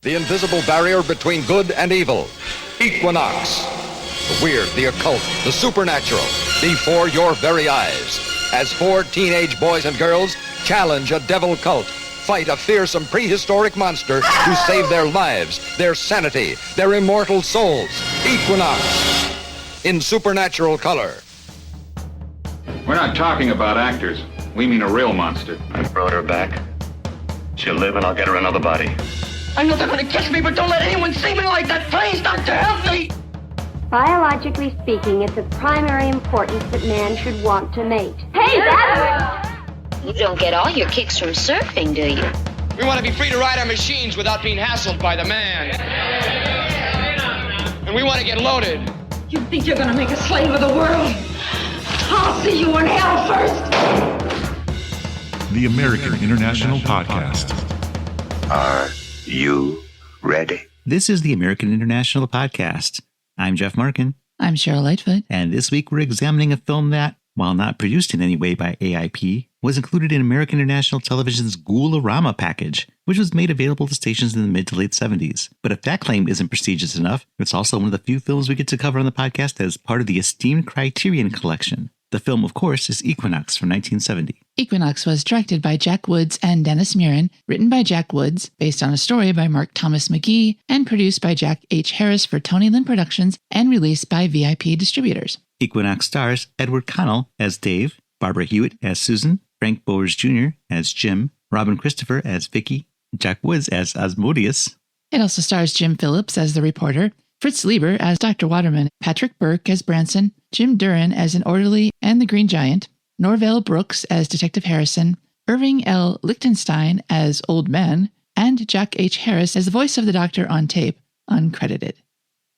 The invisible barrier between good and evil. Equinox. The weird, the occult, the supernatural, before your very eyes. As 4 teenage boys and girls challenge a devil cult, fight a fearsome prehistoric monster to save their lives, their sanity, their immortal souls. Equinox. In supernatural color. We're not talking about actors. We mean a real monster. I brought her back. She'll live and I'll get her another body. I know they're gonna catch me, but don't let anyone see me like that. Please, Doctor, help me! Biologically speaking, it's of primary importance that man should want to mate. Hey, that's... You don't get all your kicks from surfing, do you? We want to be free to ride our machines without being hassled by the man. And we want to get loaded. You think you're gonna make a slave of the world? I'll see you in hell first! The American International Podcast. Are you ready? This is the American International Podcast. I'm Jeff Markin. I'm Cheryl Lightfoot. And this week we're examining a film that, while not produced in any way by AIP, was included in American International Television's Ghoul-A-Rama package, which was made available to stations in the mid to late 70s. But if that claim isn't prestigious enough, it's also one of the few films we get to cover on the podcast as part of the esteemed Criterion collection. The film, of course, is Equinox from 1970. Equinox was directed by Jack Woods and Dennis Murin, written by Jack Woods, based on a story by Mark Thomas McGee, and produced by Jack H. Harris for TONLYN Productions and released by VIP Distributors. Equinox stars Edward Connell as Dave, Barbara Hewitt as Susan, Frank Boers Jr. as Jim, Robin Christopher as Vicki, Jack Woods as Asmodeus. It also stars Jim Phillips as the reporter, Fritz Leiber as Dr. Waterman, Patrick Burke as Branson, Jim Duron as an orderly and the Green Giant, Norvelle Brooks as Detective Harrison, Irving L. Lichtenstein as Old Man, and Jack H. Harris as the voice of the Doctor on tape, uncredited.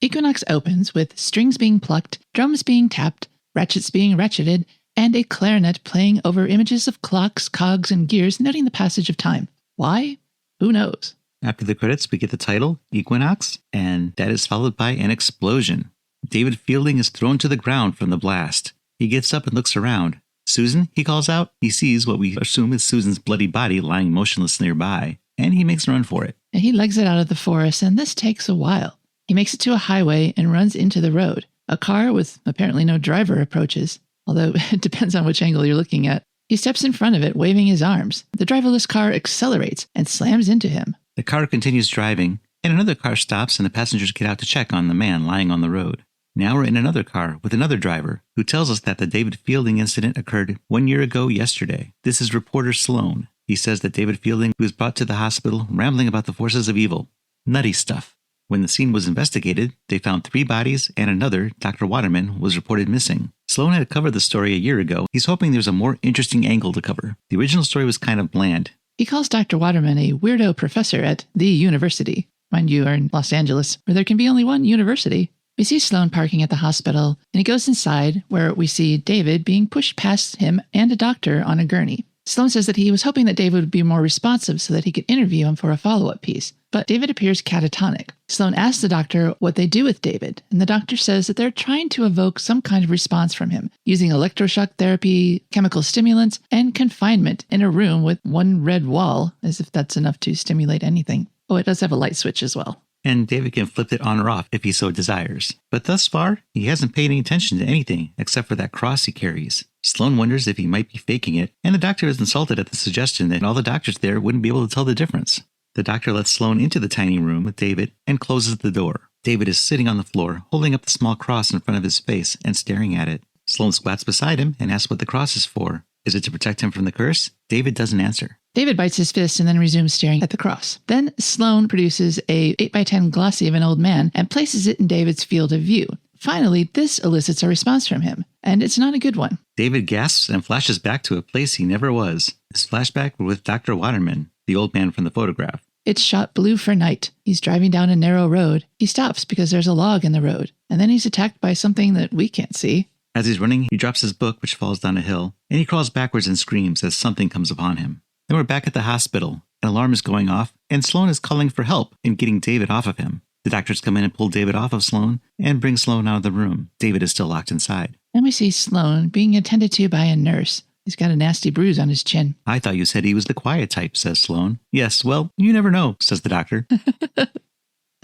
Equinox opens with strings being plucked, drums being tapped, ratchets being ratcheted, and a clarinet playing over images of clocks, cogs, and gears noting the passage of time. Why? Who knows? After the credits, we get the title, Equinox, and that is followed by an explosion. David Fielding is thrown to the ground from the blast. He gets up and looks around. Susan, he calls out. He sees what we assume is Susan's bloody body lying motionless nearby, and he makes a run for it. He legs it out of the forest, and this takes a while. He makes it to a highway and runs into the road. A car with apparently no driver approaches, although it depends on which angle you're looking at. He steps in front of it, waving his arms. The driverless car accelerates and slams into him. The car continues driving, and another car stops and the passengers get out to check on the man lying on the road. Now we're in another car with another driver who tells us that the David Fielding incident occurred 1 year ago yesterday. This is reporter Sloan. He says that David Fielding was brought to the hospital rambling about the forces of evil. Nutty stuff. When the scene was investigated, they found 3 bodies and another, Dr. Waterman, was reported missing. Sloan had covered the story a year ago. He's hoping there's a more interesting angle to cover. The original story was kind of bland. He calls Dr. Waterman a weirdo professor at the university. Mind you, are in Los Angeles, where there can be only one university. We see Sloan parking at the hospital, and he goes inside, where we see David being pushed past him and a doctor on a gurney. Sloan says that he was hoping that David would be more responsive so that he could interview him for a follow-up piece, but David appears catatonic. Sloan asks the doctor what they do with David, and the doctor says that they're trying to evoke some kind of response from him, using electroshock therapy, chemical stimulants, and confinement in a room with one red wall, as if that's enough to stimulate anything. Oh, it does have a light switch as well. And David can flip it on or off if he so desires. But thus far, he hasn't paid any attention to anything except for that cross he carries. Sloan wonders if he might be faking it, and the doctor is insulted at the suggestion that all the doctors there wouldn't be able to tell the difference. The doctor lets Sloan into the tiny room with David and closes the door. David is sitting on the floor, holding up the small cross in front of his face and staring at it. Sloan squats beside him and asks what the cross is for. Is it to protect him from the curse? David doesn't answer. David bites his fist and then resumes staring at the cross. Then Sloan produces a 8x10 glossy of an old man and places it in David's field of view. Finally, this elicits a response from him, and it's not a good one. David gasps and flashes back to a place he never was. His flashback was with Dr. Waterman, the old man from the photograph. It's shot blue for night. He's driving down a narrow road. He stops because there's a log in the road, and then he's attacked by something that we can't see. As he's running, he drops his book, which falls down a hill, and he crawls backwards and screams as something comes upon him. Then we're back at the hospital. An alarm is going off, and Sloan is calling for help in getting David off of him. The doctors come in and pull David off of Sloan and bring Sloan out of the room. David is still locked inside. Then we see Sloan being attended to by a nurse. He's got a nasty bruise on his chin. I thought you said he was the quiet type, says Sloan. Yes, well, you never know, says the doctor.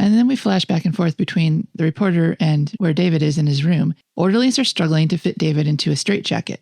And then we flash back and forth between the reporter and where David is in his room. Orderlies are struggling to fit David into a straitjacket.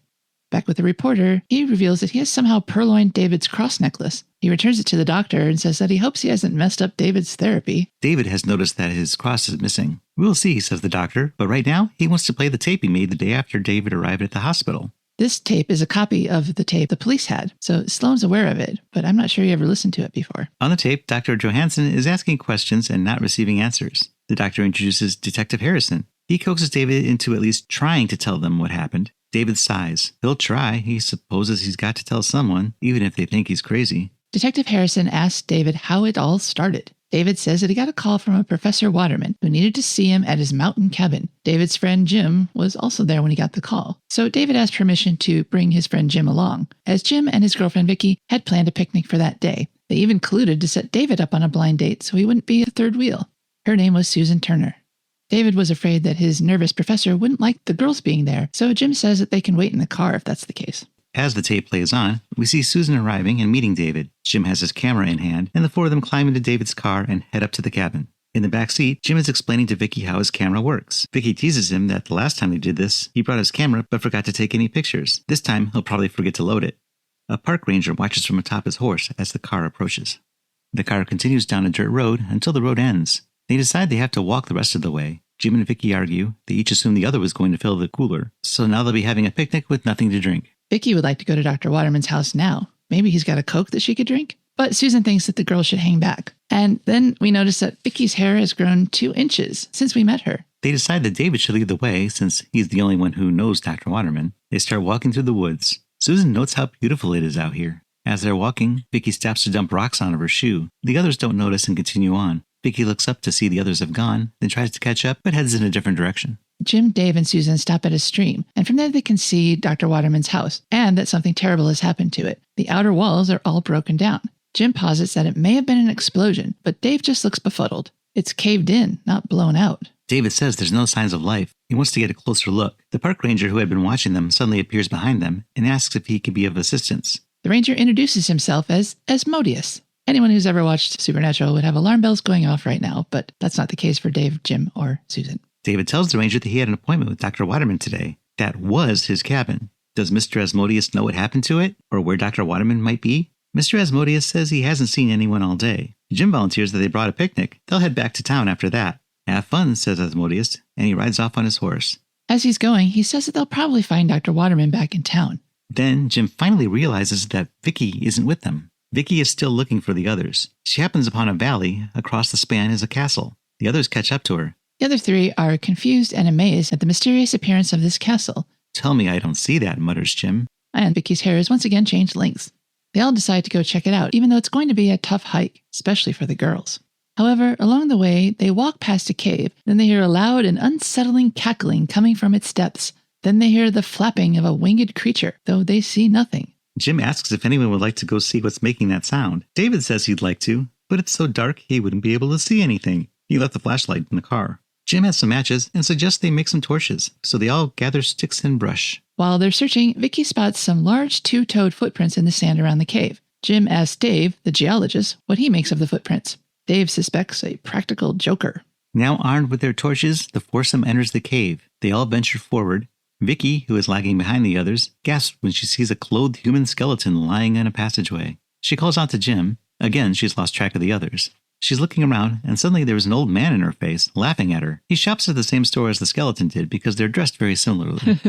Back with the reporter, he reveals that he has somehow purloined David's cross necklace. He returns it to the doctor and says that he hopes he hasn't messed up David's therapy. David has noticed that his cross is missing. We'll see, says the doctor, but right now he wants to play the tape he made the day after David arrived at the hospital. This tape is a copy of the tape the police had, so Sloan's aware of it, but I'm not sure he ever listened to it before. On the tape, Dr. Johansson is asking questions and not receiving answers. The doctor introduces Detective Harrison. He coaxes David into at least trying to tell them what happened. David sighs. He'll try. He supposes he's got to tell someone, even if they think he's crazy. Detective Harrison asks David how it all started. David says that he got a call from a Professor Waterman who needed to see him at his mountain cabin. David's friend Jim was also there when he got the call. So David asked permission to bring his friend Jim along, as Jim and his girlfriend Vicki had planned a picnic for that day. They even colluded to set David up on a blind date so he wouldn't be a third wheel. Her name was Susan Turner. David was afraid that his nervous professor wouldn't like the girls being there, so Jim says that they can wait in the car if that's the case. As the tape plays on, we see Susan arriving and meeting David. Jim has his camera in hand, and the four of them climb into David's car and head up to the cabin. In the back seat, Jim is explaining to Vicki how his camera works. Vicki teases him that the last time they did this, he brought his camera but forgot to take any pictures. This time, he'll probably forget to load it. A park ranger watches from atop his horse as the car approaches. The car continues down a dirt road until the road ends. They decide they have to walk the rest of the way. Jim and Vicki argue. They each assume the other was going to fill the cooler, so now they'll be having a picnic with nothing to drink. Vicki would like to go to Dr. Waterman's house now. Maybe he's got a Coke that she could drink? But Susan thinks that the girls should hang back. And then we notice that Vicki's hair has grown 2 inches since we met her. They decide that David should lead the way since he's the only one who knows Dr. Waterman. They start walking through the woods. Susan notes how beautiful it is out here. As they're walking, Vicki stops to dump rocks on her shoe. The others don't notice and continue on. Vicki looks up to see the others have gone, then tries to catch up but heads in a different direction. Jim, Dave, and Susan stop at a stream, and from there they can see Dr. Waterman's house, and that something terrible has happened to it. The outer walls are all broken down. Jim posits that it may have been an explosion, but Dave just looks befuddled. It's caved in, not blown out. David says there's no signs of life. He wants to get a closer look. The park ranger who had been watching them suddenly appears behind them and asks if he could be of assistance. The ranger introduces himself as Asmodeus. Anyone who's ever watched Supernatural would have alarm bells going off right now, but that's not the case for Dave, Jim, or Susan. David tells the ranger that he had an appointment with Dr. Waterman today. That was his cabin. Does Mr. Asmodeus know what happened to it, or where Dr. Waterman might be? Mr. Asmodeus says he hasn't seen anyone all day. Jim volunteers that they brought a picnic. They'll head back to town after that. Have fun, says Asmodeus, and he rides off on his horse. As he's going, he says that they'll probably find Dr. Waterman back in town. Then Jim finally realizes that Vicki isn't with them. Vicki is still looking for the others. She happens upon a valley. Across the span is a castle. The others catch up to her. The other three are confused and amazed at the mysterious appearance of this castle. Tell me I don't see that, mutters Jim. And Vicki's hair has once again changed lengths. They all decide to go check it out, even though it's going to be a tough hike, especially for the girls. However, along the way, they walk past a cave. Then they hear a loud and unsettling cackling coming from its depths. Then they hear the flapping of a winged creature, though they see nothing. Jim asks if anyone would like to go see what's making that sound. David says he'd like to, but it's so dark he wouldn't be able to see anything. He left the flashlight in the car. Jim has some matches and suggests they make some torches, so they all gather sticks and brush. While they're searching, Vicki spots some large 2-toed footprints in the sand around the cave. Jim asks Dave, the geologist, what he makes of the footprints. Dave suspects a practical joker. Now armed with their torches, the foursome enters the cave. They all venture forward. Vicki, who is lagging behind the others, gasps when she sees a clothed human skeleton lying in a passageway. She calls out to Jim. Again, she's lost track of the others. She's looking around, and suddenly there's an old man in her face, laughing at her. He shops at the same store as the skeleton did because they're dressed very similarly.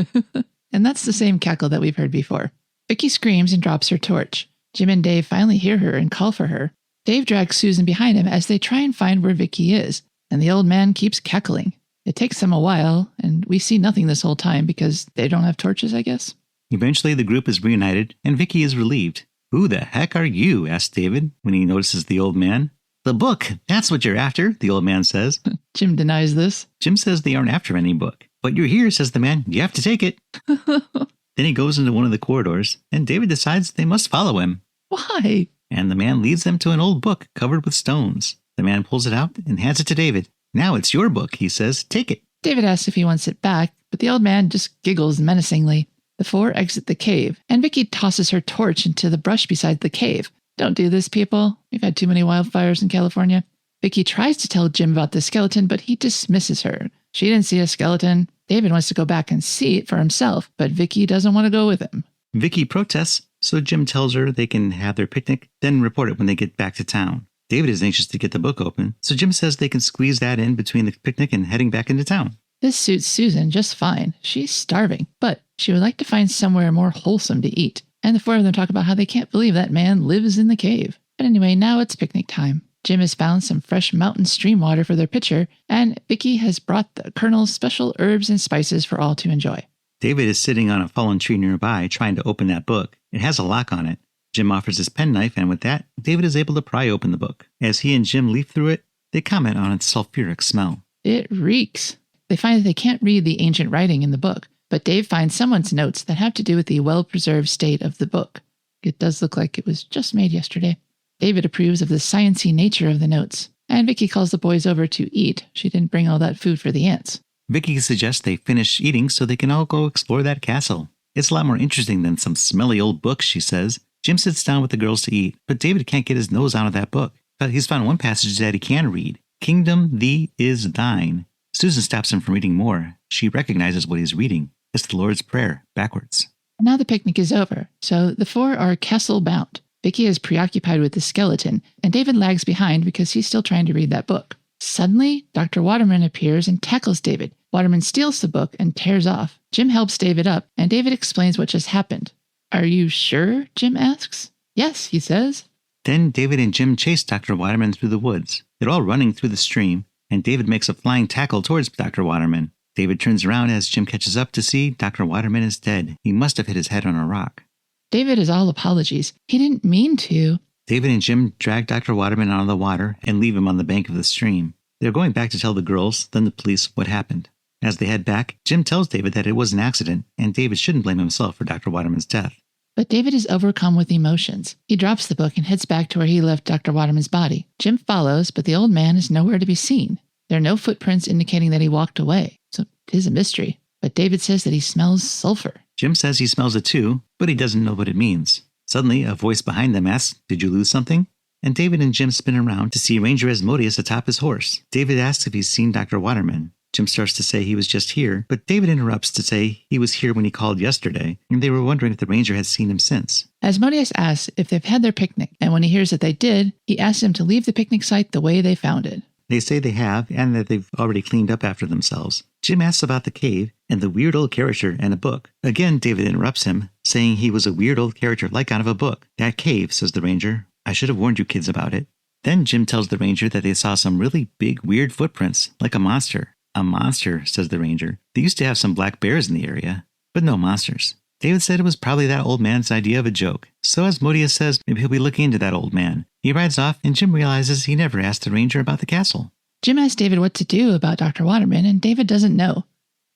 And that's the same cackle that we've heard before. Vicki screams and drops her torch. Jim and Dave finally hear her and call for her. Dave drags Susan behind him as they try and find where Vicki is, and the old man keeps cackling. It takes them a while, and we see nothing this whole time because they don't have torches, I guess. Eventually, the group is reunited, and Vicki is relieved. Who the heck are you? Asks David when he notices the old man. The book, that's what you're after, the old man says. Jim denies this. Jim says they aren't after any book. But you're here, says the man. You have to take it. Then he goes into one of the corridors, and David decides they must follow him. Why? And the man leads them to an old book covered with stones. The man pulls it out and hands it to David. Now it's your book, he says. Take it. David asks if he wants it back, but the old man just giggles menacingly. The four exit the cave, and Vicki tosses her torch into the brush beside the cave. Don't do this, people. We've had too many wildfires in California. Vicki tries to tell Jim about the skeleton, but he dismisses her. She didn't see a skeleton. David wants to go back and see it for himself, but Vicki doesn't want to go with him. Vicki protests, so Jim tells her they can have their picnic, then report it when they get back to town. David is anxious to get the book open, so Jim says they can squeeze that in between the picnic and heading back into town. This suits Susan just fine. She's starving, but she would like to find somewhere more wholesome to eat. And the four of them talk about how they can't believe that man lives in the cave. But anyway, now it's picnic time. Jim has found some fresh mountain stream water for their pitcher, and Vicki has brought the Colonel's special herbs and spices for all to enjoy. David is sitting on a fallen tree nearby trying to open that book. It has a lock on it. Jim offers his penknife, and with that, David is able to pry open the book. As he and Jim leaf through it, they comment on its sulfuric smell. It reeks. They find that they can't read the ancient writing in the book, but Dave finds someone's notes that have to do with the well-preserved state of the book. It does look like it was just made yesterday. David approves of the sciencey nature of the notes, and Vicki calls the boys over to eat. She didn't bring all that food for the ants. Vicki suggests they finish eating so they can all go explore that castle. It's a lot more interesting than some smelly old books, she says. Jim sits down with the girls to eat, but David can't get his nose out of that book. But he's found one passage that he can read. Kingdom thee is thine. Susan stops him from reading more. She recognizes what he's reading. It's the Lord's Prayer, backwards. Now the picnic is over, so the four are castle-bound. Vicki is preoccupied with the skeleton, and David lags behind because he's still trying to read that book. Suddenly, Dr. Waterman appears and tackles David. Waterman steals the book and tears off. Jim helps David up, and David explains what just happened. Are you sure? Jim asks. Yes, he says. Then David and Jim chase Dr. Waterman through the woods. They're all running through the stream, and David makes a flying tackle towards Dr. Waterman. David turns around as Jim catches up to see Dr. Waterman is dead. He must have hit his head on a rock. David is all apologies. He didn't mean to. David and Jim drag Dr. Waterman out of the water and leave him on the bank of the stream. They're going back to tell the girls, then the police, what happened. As they head back, Jim tells David that it was an accident, and David shouldn't blame himself for Dr. Waterman's death. But David is overcome with emotions. He drops the book and heads back to where he left Dr. Waterman's body. Jim follows, but the old man is nowhere to be seen. There are no footprints indicating that he walked away, so it is a mystery. But David says that he smells sulfur. Jim says he smells it too, but he doesn't know what it means. Suddenly, a voice behind them asks, "Did you lose something?" And David and Jim spin around to see Ranger Asmodeus atop his horse. David asks if he's seen Dr. Waterman. Jim starts to say he was just here, but David interrupts to say he was here when he called yesterday, and they were wondering if the ranger had seen him since. Asmodeus asks if they've had their picnic, and when he hears that they did, he asks them to leave the picnic site the way they found it. They say they have, and that they've already cleaned up after themselves. Jim asks about the cave, and the weird old character and a book. Again, David interrupts him, saying he was a weird old character like out of a book. "That cave," says the ranger. "I should have warned you kids about it." Then Jim tells the ranger that they saw some really big, weird footprints, like a monster. "A monster," says the ranger. "They used to have some black bears in the area, but no monsters." David said it was probably that old man's idea of a joke. So Asmodeus says maybe he'll be looking into that old man. He rides off, and Jim realizes he never asked the ranger about the castle. Jim asks David what to do about Dr. Waterman, and David doesn't know.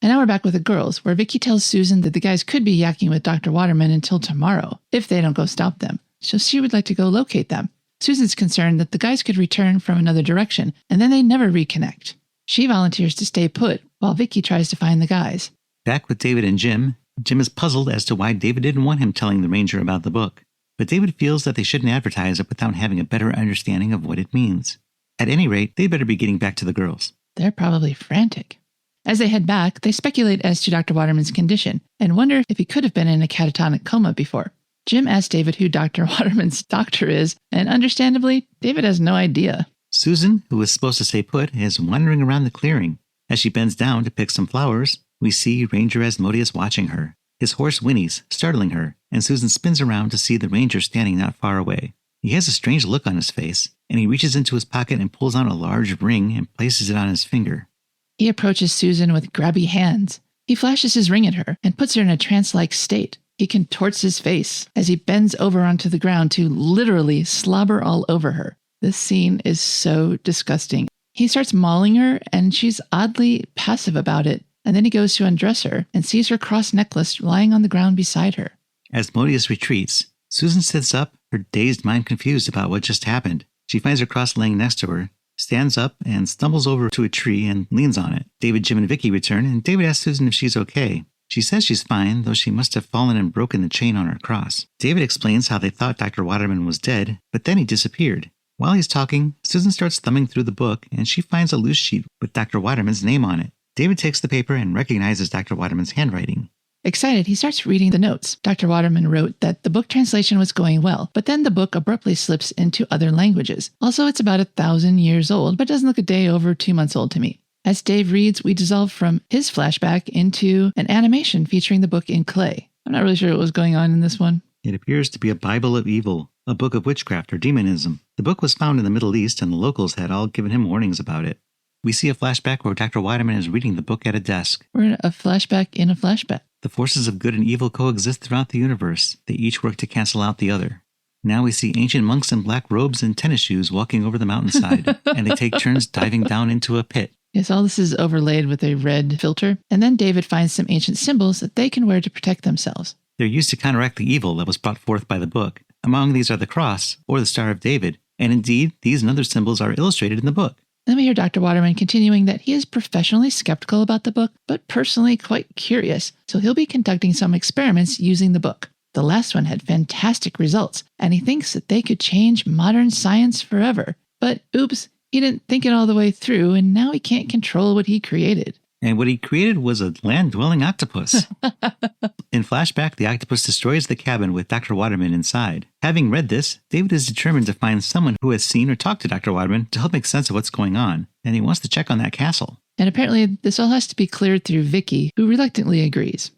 And now we're back with the girls, where Vicki tells Susan that the guys could be yakking with Dr. Waterman until tomorrow, if they don't go stop them. So she would like to go locate them. Susan's concerned that the guys could return from another direction, and then they never reconnect. She volunteers to stay put, while Vicki tries to find the guys. Back with David and Jim, Jim is puzzled as to why David didn't want him telling the ranger about the book. But David feels that they shouldn't advertise it without having a better understanding of what it means. At any rate, they'd better be getting back to the girls. They're probably frantic. As they head back, they speculate as to Dr. Waterman's condition, and wonder if he could have been in a catatonic coma before. Jim asks David who Dr. Waterman's doctor is, and understandably, David has no idea. Susan, who was supposed to stay put, is wandering around the clearing. As she bends down to pick some flowers, we see Ranger Asmodeus watching her. His horse whinnies, startling her, and Susan spins around to see the ranger standing not far away. He has a strange look on his face, and he reaches into his pocket and pulls out a large ring and places it on his finger. He approaches Susan with grabby hands. He flashes his ring at her and puts her in a trance-like state. He contorts his face as he bends over onto the ground to literally slobber all over her. This scene is so disgusting. He starts mauling her, and she's oddly passive about it. And then he goes to undress her and sees her cross necklace lying on the ground beside her. Asmodeus retreats. Susan sits up, her dazed mind confused about what just happened. She finds her cross laying next to her, stands up, and stumbles over to a tree and leans on it. David, Jim, and Vicki return, and David asks Susan if she's okay. She says she's fine, though she must have fallen and broken the chain on her cross. David explains how they thought Dr. Waterman was dead, but then he disappeared. While he's talking, Susan starts thumbing through the book, and she finds a loose sheet with Dr. Waterman's name on it. David takes the paper and recognizes Dr. Waterman's handwriting. Excited, he starts reading the notes. Dr. Waterman wrote that the book translation was going well, but then the book abruptly slips into other languages. Also, it's about 1,000 years old, but doesn't look a day over 2 months old to me. As Dave reads, we dissolve from his flashback into an animation featuring the book in clay. I'm not really sure what was going on in this one. It appears to be a Bible of evil, a book of witchcraft or demonism. The book was found in the Middle East, and the locals had all given him warnings about it. We see a flashback where Dr. Waterman is reading the book at a desk. We're in a flashback in a flashback. The forces of good and evil coexist throughout the universe. They each work to cancel out the other. Now we see ancient monks in black robes and tennis shoes walking over the mountainside, and they take turns diving down into a pit. Yes, all this is overlaid with a red filter, and then David finds some ancient symbols that they can wear to protect themselves. They're used to counteract the evil that was brought forth by the book. Among these are the cross, or the Star of David, and indeed, these and other symbols are illustrated in the book. Then we hear Dr. Waterman continuing that he is professionally skeptical about the book, but personally quite curious, so he'll be conducting some experiments using the book. The last one had fantastic results, and he thinks that they could change modern science forever. But oops, he didn't think it all the way through, and now he can't control what he created. And what he created was a land-dwelling octopus. In flashback, the octopus destroys the cabin with Dr. Waterman inside. Having read this, David is determined to find someone who has seen or talked to Dr. Waterman to help make sense of what's going on, and he wants to check on that castle. And apparently, this all has to be cleared through Vicki, who reluctantly agrees.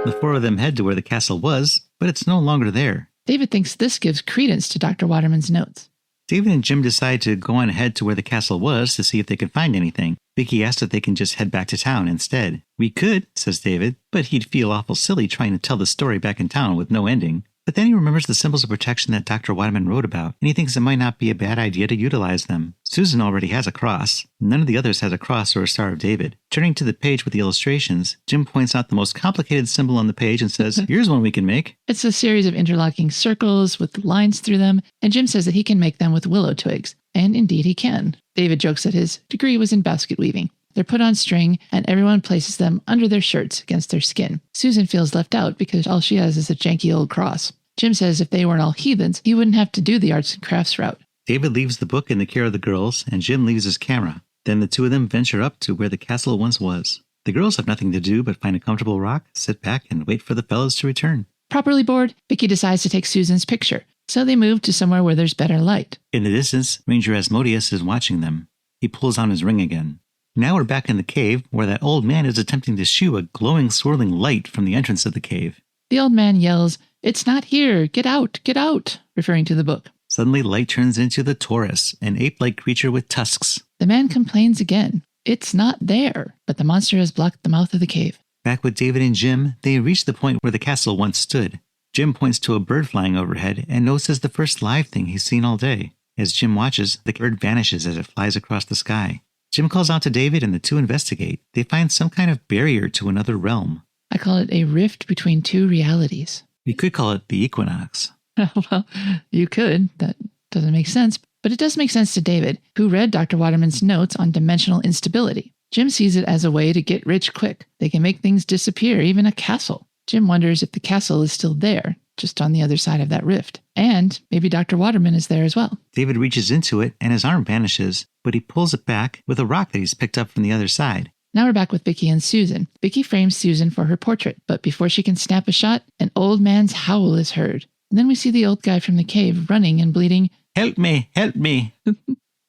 The four of them head to where the castle was, but it's no longer there. David thinks this gives credence to Dr. Waterman's notes. David and Jim decide to go on ahead to where the castle was to see if they can find anything. Vicki asks if they can just head back to town instead. We could, says David, but he'd feel awful silly trying to tell the story back in town with no ending. But then he remembers the symbols of protection that Dr. Waterman wrote about, and he thinks it might not be a bad idea to utilize them. Susan already has a cross. None of the others has a cross or a Star of David. Turning to the page with the illustrations, Jim points out the most complicated symbol on the page and says, here's one we can make. It's a series of interlocking circles with lines through them, and Jim says that he can make them with willow twigs. And indeed he can. David jokes that his degree was in basket weaving. They're put on string, and everyone places them under their shirts against their skin. Susan feels left out because all she has is a janky old cross. Jim says if they weren't all heathens, he wouldn't have to do the arts and crafts route. David leaves the book in the care of the girls, and Jim leaves his camera. Then the two of them venture up to where the castle once was. The girls have nothing to do but find a comfortable rock, sit back, and wait for the fellows to return. Properly bored, Vicki decides to take Susan's picture, so they move to somewhere where there's better light. In the distance, Ranger Asmodeus is watching them. He pulls on his ring again. Now we're back in the cave, where that old man is attempting to shoo a glowing, swirling light from the entrance of the cave. The old man yells, "It's not here! Get out! Get out!" referring to the book. Suddenly, light turns into the Taurus, an ape-like creature with tusks. The man complains again. It's not there, but the monster has blocked the mouth of the cave. Back with David and Jim, they reach the point where the castle once stood. Jim points to a bird flying overhead and notices the first live thing he's seen all day. As Jim watches, the bird vanishes as it flies across the sky. Jim calls out to David and the two investigate. They find some kind of barrier to another realm. I call it a rift between two realities. You could call it the Equinox. Well, you could. That doesn't make sense. But it does make sense to David, who read Dr. Waterman's notes on dimensional instability. Jim sees it as a way to get rich quick. They can make things disappear, even a castle. Jim wonders if the castle is still there, just on the other side of that rift. And maybe Dr. Waterman is there as well. David reaches into it and his arm vanishes, but he pulls it back with a rock that he's picked up from the other side. Now we're back with Vicki and Susan. Vicki frames Susan for her portrait, but before she can snap a shot, an old man's howl is heard. And then we see the old guy from the cave running and bleeding, "Help me! Help me!"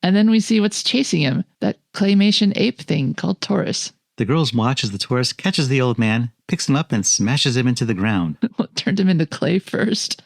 And then we see what's chasing him, that claymation ape thing called Taurus. The girls watch as the Taurus catches the old man, picks him up, and smashes him into the ground. Well, it turned him into clay first.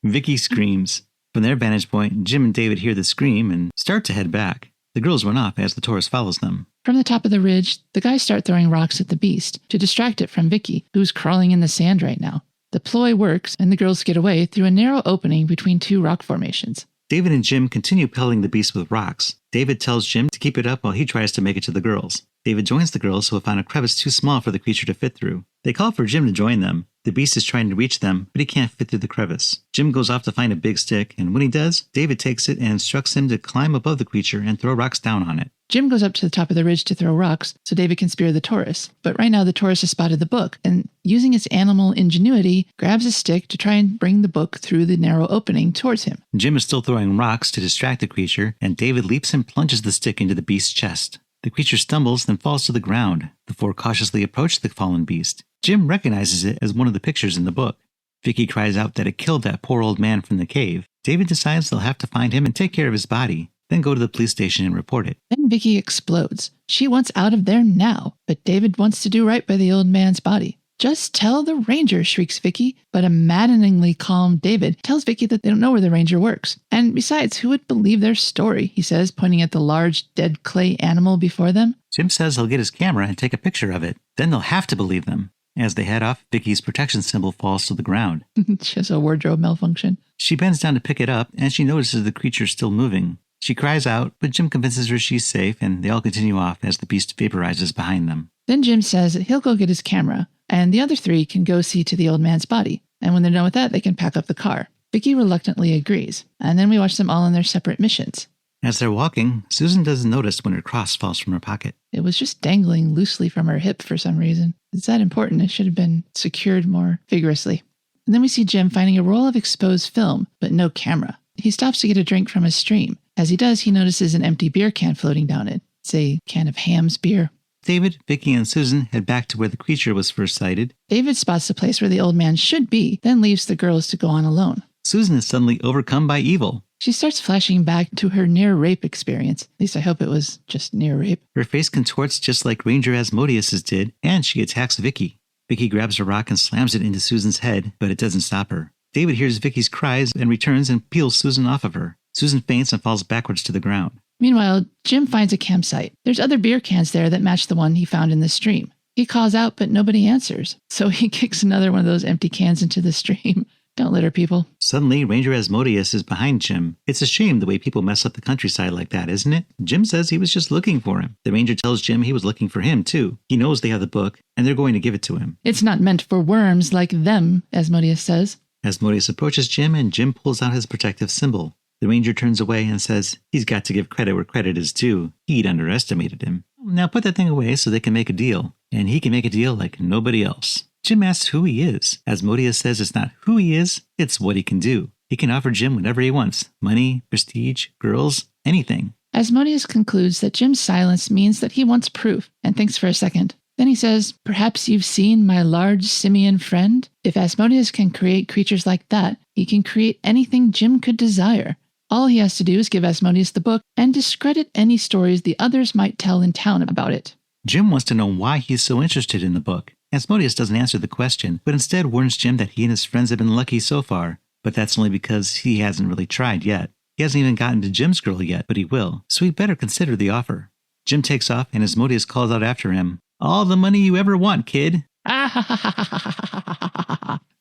Vicki screams. From their vantage point, Jim and David hear the scream and start to head back. The girls run off as the Taurus follows them. From the top of the ridge, the guys start throwing rocks at the beast to distract it from Vicki, who's crawling in the sand right now. The ploy works, and the girls get away through a narrow opening between two rock formations. David and Jim continue pelting the beast with rocks. David tells Jim to keep it up while he tries to make it to the girls. David joins the girls who have found a crevice too small for the creature to fit through. They call for Jim to join them. The The beast is trying to reach them, but he can't fit through the crevice. Jim goes off to find a big stick, and when he does, David takes it and instructs him to climb above the creature and throw rocks down on it. Jim goes up to the top of the ridge to throw rocks so David can spear the Taurus. But right now the Taurus has spotted the book, and using its animal ingenuity, grabs a stick to try and bring the book through the narrow opening towards him. Jim is still throwing rocks to distract the creature, and David leaps and plunges the stick into the beast's chest. The creature stumbles, then falls to the ground. The four cautiously approach the fallen beast. Jim recognizes it as one of the pictures in the book. Vicki cries out that it killed that poor old man from the cave. David decides they'll have to find him and take care of his body, then go to the police station and report it. Then Vicki explodes. She wants out of there now, but David wants to do right by the old man's body. Just tell the ranger, shrieks Vicki, but a maddeningly calm David tells Vicki that they don't know where the ranger works. And besides, who would believe their story, he says, pointing at the large dead clay animal before them. Jim says he'll get his camera and take a picture of it. Then they'll have to believe them. As they head off, Vicki's protection symbol falls to the ground. She has a wardrobe malfunction. She bends down to pick it up, and she notices the creature still moving. She cries out, but Jim convinces her she's safe, and they all continue off as the beast vaporizes behind them. Then Jim says that he'll go get his camera, and the other three can go see to the old man's body. And when they're done with that, they can pack up the car. Vicki reluctantly agrees, and then we watch them all on their separate missions. As they're walking, Susan doesn't notice when her cross falls from her pocket. It was just dangling loosely from her hip for some reason. It's that important. It should have been secured more vigorously. And then we see Jim finding a roll of exposed film, but no camera. He stops to get a drink from a stream. As he does, he notices an empty beer can floating down it. It's a can of Ham's beer. David, Vicki, and Susan head back to where the creature was first sighted. David spots the place where the old man should be, then leaves the girls to go on alone. Susan is suddenly overcome by evil. She starts flashing back to her near-rape experience. At least I hope it was just near-rape. Her face contorts just like Ranger Asmodeus's did, and she attacks Vicki. Vicki grabs a rock and slams it into Susan's head, but it doesn't stop her. David hears Vicki's cries and returns and peels Susan off of her. Susan faints and falls backwards to the ground. Meanwhile, Jim finds a campsite. There's other beer cans there that match the one he found in the stream. He calls out, but nobody answers. So he kicks another one of those empty cans into the stream. Don't litter, people. Suddenly, Ranger Asmodeus is behind Jim. It's a shame the way people mess up the countryside like that, isn't it? Jim says he was just looking for him. The ranger tells Jim he was looking for him, too. He knows they have the book, and they're going to give it to him. It's not meant for worms like them, Asmodeus says. Asmodeus approaches Jim, and Jim pulls out his protective symbol. The ranger turns away and says he's got to give credit where credit is due. He'd underestimated him. Now put that thing away so they can make a deal. And he can make a deal like nobody else. Jim asks who he is. Asmodeus says it's not who he is, it's what he can do. He can offer Jim whatever he wants. Money, prestige, girls, anything. Asmodeus concludes that Jim's silence means that he wants proof, and thinks for a second. Then he says, perhaps you've seen my large simian friend? If Asmodeus can create creatures like that, he can create anything Jim could desire. All he has to do is give Asmodeus the book and discredit any stories the others might tell in town about it. Jim wants to know why he's so interested in the book. Asmodeus doesn't answer the question, but instead warns Jim that he and his friends have been lucky so far. But that's only because he hasn't really tried yet. He hasn't even gotten to Jim's girl yet, but he will, so he'd better consider the offer. Jim takes off, and Asmodeus calls out after him, "All the money you ever want, kid."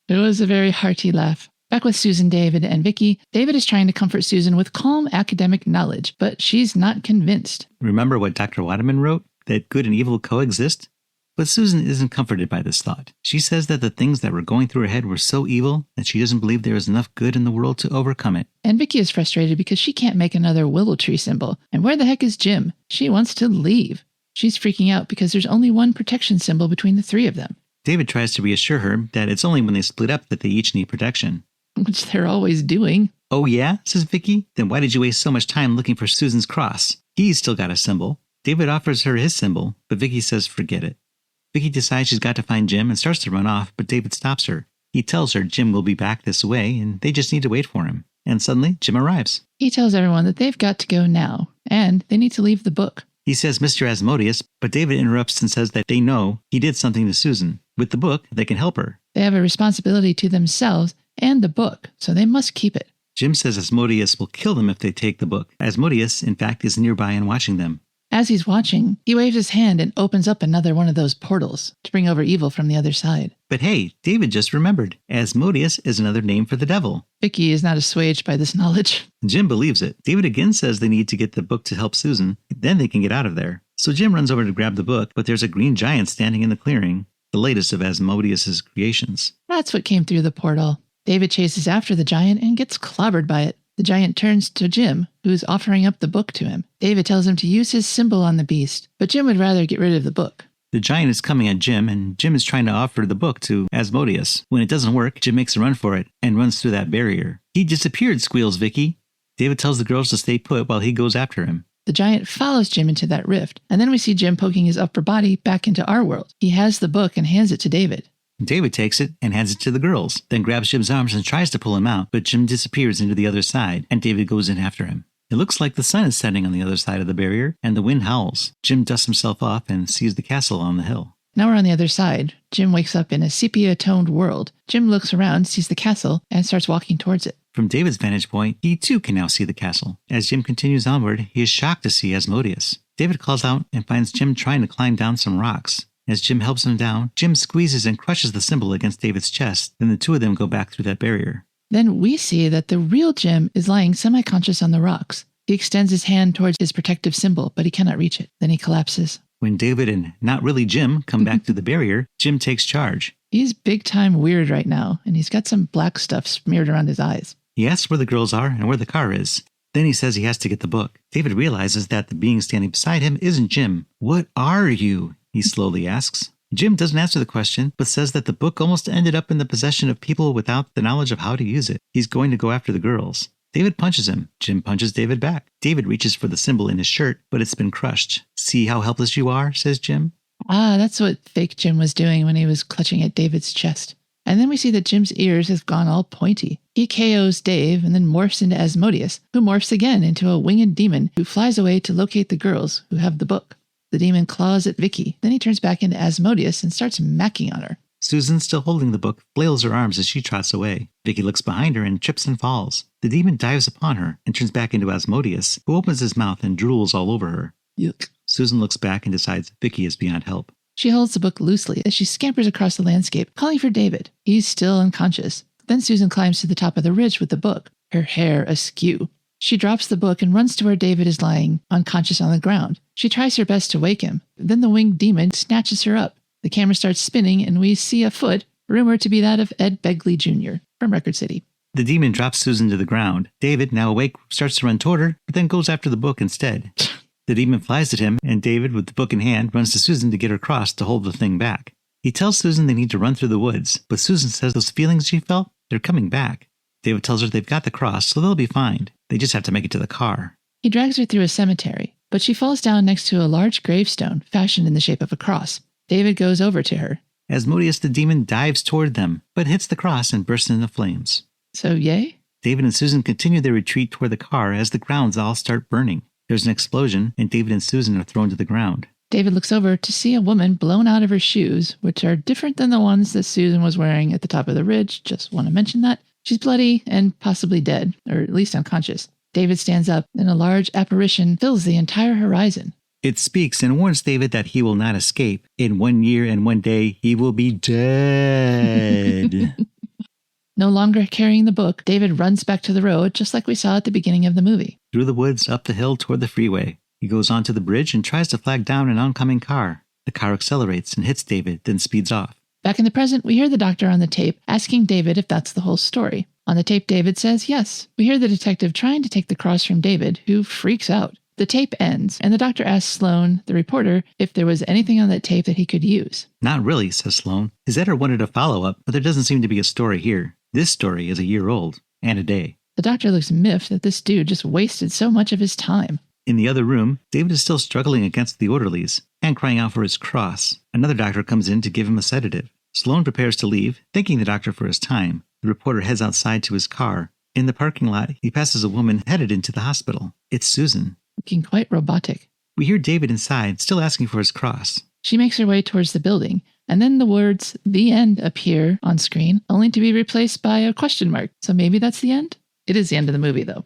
It was a very hearty laugh. Back with Susan, David, and Vicki, David is trying to comfort Susan with calm academic knowledge, but she's not convinced. Remember what Dr. Waterman wrote? That good and evil coexist? But Susan isn't comforted by this thought. She says that the things that were going through her head were so evil that she doesn't believe there is enough good in the world to overcome it. And Vicki is frustrated because she can't make another willow tree symbol. And where the heck is Jim? She wants to leave. She's freaking out because there's only one protection symbol between the three of them. David tries to reassure her that it's only when they split up that they each need protection. Which they're always doing. "Oh yeah?" says Vicki. "Then why did you waste so much time looking for Susan's cross? He's still got a symbol." David offers her his symbol, but Vicki says forget it. Vicki decides she's got to find Jim and starts to run off, but David stops her. He tells her Jim will be back this way, and they just need to wait for him. And suddenly, Jim arrives. He tells everyone that they've got to go now, and they need to leave the book. He says Mr. Asmodeus, but David interrupts and says that they know he did something to Susan. With the book, they can help her. They have a responsibility to themselves and the book, so they must keep it. Jim says Asmodeus will kill them if they take the book. Asmodeus, in fact, is nearby and watching them. As he's watching, he waves his hand and opens up another one of those portals to bring over evil from the other side. But hey, David just remembered. Asmodeus is another name for the devil. Vicki is not assuaged by this knowledge. Jim believes it. David again says they need to get the book to help Susan. Then they can get out of there. So Jim runs over to grab the book, but there's a green giant standing in the clearing. the latest of Asmodeus' creations. That's what came through the portal. David chases after the giant and gets clobbered by it. The giant turns to Jim, who's offering up the book to him. David tells him to use his symbol on the beast, but Jim would rather get rid of the book. The giant is coming at Jim, and Jim is trying to offer the book to Asmodeus. When it doesn't work, Jim makes a run for it and runs through that barrier. "He disappeared," squeals Vicki. David tells the girls to stay put while he goes after him. The giant follows Jim into that rift, and then we see Jim poking his upper body back into our world. He has the book and hands it to David. David takes it and hands it to the girls, then grabs Jim's arms and tries to pull him out, but Jim disappears into the other side, and David goes in after him. It looks like the sun is setting on the other side of the barrier, and the wind howls. Jim dusts himself off and sees the castle on the hill. Now we're on the other side. Jim wakes up in a sepia-toned world. Jim looks around, sees the castle, and starts walking towards it. From David's vantage point, he too can now see the castle. As Jim continues onward, he is shocked to see Asmodeus. David calls out and finds Jim trying to climb down some rocks. As Jim helps him down, Jim squeezes and crushes the symbol against David's chest. Then the two of them go back through that barrier. Then we see that the real Jim is lying semi-conscious on the rocks. He extends his hand towards his protective symbol, but he cannot reach it. Then he collapses. When David and not really Jim come back through the barrier, Jim takes charge. He's big time weird right now, and he's got some black stuff smeared around his eyes. He asks where the girls are and where the car is. Then he says he has to get the book. David realizes that the being standing beside him isn't Jim. "What are you?" he slowly asks. Jim doesn't answer the question, but says that the book almost ended up in the possession of people without the knowledge of how to use it. He's going to go after the girls. David punches him. Jim punches David back. David reaches for the symbol in his shirt, but it's been crushed. "See how helpless you are," says Jim. That's what fake Jim was doing when he was clutching at David's chest. And then we see that Jim's ears have gone all pointy. He KOs Dave and then morphs into Asmodeus, who morphs again into a winged demon who flies away to locate the girls who have the book. The demon claws at Vicki. Then he turns back into Asmodeus and starts macking on her. Susan, still holding the book, flails her arms as she trots away. Vicki looks behind her and trips and falls. The demon dives upon her and turns back into Asmodeus, who opens his mouth and drools all over her. Yuck. Susan looks back and decides Vicki is beyond help. She holds the book loosely as she scampers across the landscape, calling for David. He's still unconscious. Then Susan climbs to the top of the ridge with the book, her hair askew. She drops the book and runs to where David is lying, unconscious on the ground. She tries her best to wake him. Then the winged demon snatches her up. The camera starts spinning and we see a foot, rumored to be that of Ed Begley Jr. from Record City. The demon drops Susan to the ground. David, now awake, starts to run toward her, but then goes after the book instead. The demon flies at him, and David, with the book in hand, runs to Susan to get her across to hold the thing back. He tells Susan they need to run through the woods, but Susan says those feelings she felt, they're coming back. David tells her they've got the cross, so they'll be fine. They just have to make it to the car. He drags her through a cemetery, but she falls down next to a large gravestone fashioned in the shape of a cross. David goes over to her. Asmodeus the demon dives toward them, but hits the cross and bursts into flames. So, yay? David and Susan continue their retreat toward the car as the grounds all start burning. There's an explosion, and David and Susan are thrown to the ground. David looks over to see a woman blown out of her shoes, which are different than the ones that Susan was wearing at the top of the ridge. Just want to mention that. She's bloody and possibly dead, or at least unconscious. David stands up, and a large apparition fills the entire horizon. It speaks and warns David that he will not escape. In 1 year and 1 day, he will be dead. No longer carrying the book, David runs back to the road, just like we saw at the beginning of the movie. Through the woods, up the hill toward the freeway. He goes onto the bridge and tries to flag down an oncoming car. The car accelerates and hits David, then speeds off. Back in the present, we hear the doctor on the tape asking David if that's the whole story. On the tape, David says yes. We hear the detective trying to take the cross from David, who freaks out. The tape ends, and the doctor asks Sloan, the reporter, if there was anything on that tape that he could use. Not really, says Sloan. His editor wanted a follow-up, but there doesn't seem to be a story here. This story is a year old, and a day. The doctor looks miffed that this dude just wasted so much of his time. In the other room, David is still struggling against the orderlies and crying out for his cross. Another doctor comes in to give him a sedative. Sloan prepares to leave, thanking the doctor for his time. The reporter heads outside to his car. In the parking lot, he passes a woman headed into the hospital. It's Susan. Looking quite robotic. We hear David inside, still asking for his cross. She makes her way towards the building, and then the words, "The End," appear on screen, only to be replaced by a question mark. So maybe that's the end? It is the end of the movie, though.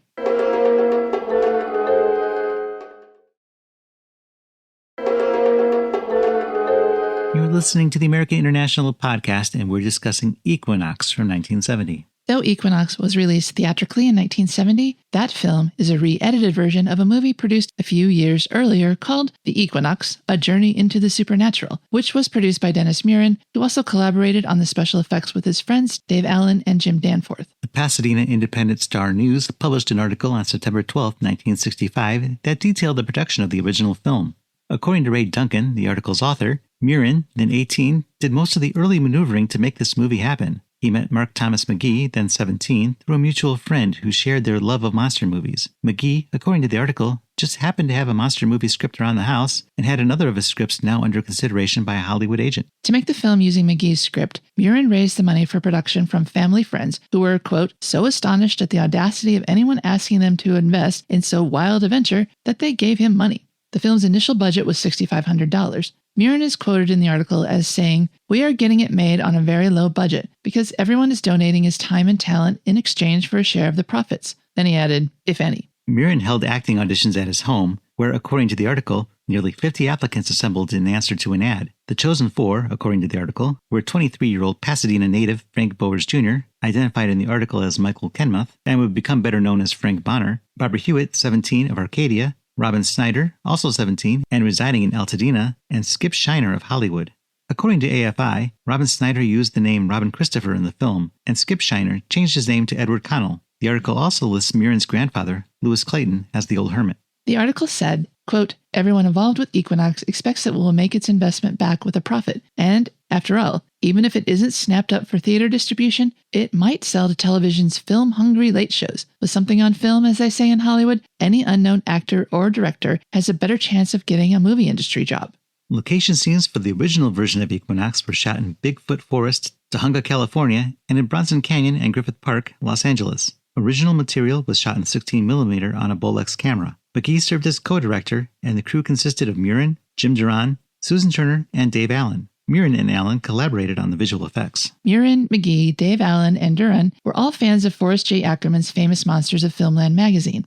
You're listening to the American International Podcast, and we're discussing Equinox from 1970. Though Equinox was released theatrically in 1970, that film is a re-edited version of a movie produced a few years earlier called The Equinox, A Journey into the Supernatural, which was produced by Dennis Muren, who also collaborated on the special effects with his friends Dave Allen and Jim Danforth. The Pasadena Independent Star News published an article on September 12, 1965, that detailed the production of the original film. According to Ray Duncan, the article's author, Muren, then 18, did most of the early maneuvering to make this movie happen. He met Mark Thomas McGee, then 17, through a mutual friend who shared their love of monster movies. McGee, according to the article, just happened to have a monster movie script around the house and had another of his scripts now under consideration by a Hollywood agent. To make the film using McGee's script, Muren raised the money for production from family friends who were, quote, so astonished at the audacity of anyone asking them to invest in so wild a venture that they gave him money. The film's initial budget was $6,500. Muren is quoted in the article as saying, "We are getting it made on a very low budget because everyone is donating his time and talent in exchange for a share of the profits." Then he added, if any. Muren held acting auditions at his home, where, according to the article, nearly 50 applicants assembled in answer to an ad. The chosen 4, according to the article, were 23-year-old Pasadena native Frank Boers Jr., identified in the article as Michael Kenmuth, and would become better known as Frank Bonner, Barbara Hewitt, 17, of Arcadia, Robin Snyder, also 17, and residing in Altadena, and Skip Shiner of Hollywood. According to AFI, Robin Snyder used the name Robin Christopher in the film, and Skip Shiner changed his name to Edward Connell. The article also lists Muren's grandfather, Lewis Clayton, as the Old Hermit. The article said, quote, everyone involved with Equinox expects it will make its investment back with a profit, and, after all, even if it isn't snapped up for theater distribution, it might sell to television's film-hungry late shows. With something on film, as they say in Hollywood, any unknown actor or director has a better chance of getting a movie industry job. Location scenes for the original version of Equinox were shot in Bigfoot Forest, Tujunga, California, and in Bronson Canyon and Griffith Park, Los Angeles. Original material was shot in 16mm on a Bolex camera. McGee served as co-director, and the crew consisted of Muren, Jim Duron, Susan Turner, and Dave Allen. Muren and Allen collaborated on the visual effects. Muren, McGee, Dave Allen, and Duron were all fans of Forrest J. Ackerman's Famous Monsters of Filmland magazine.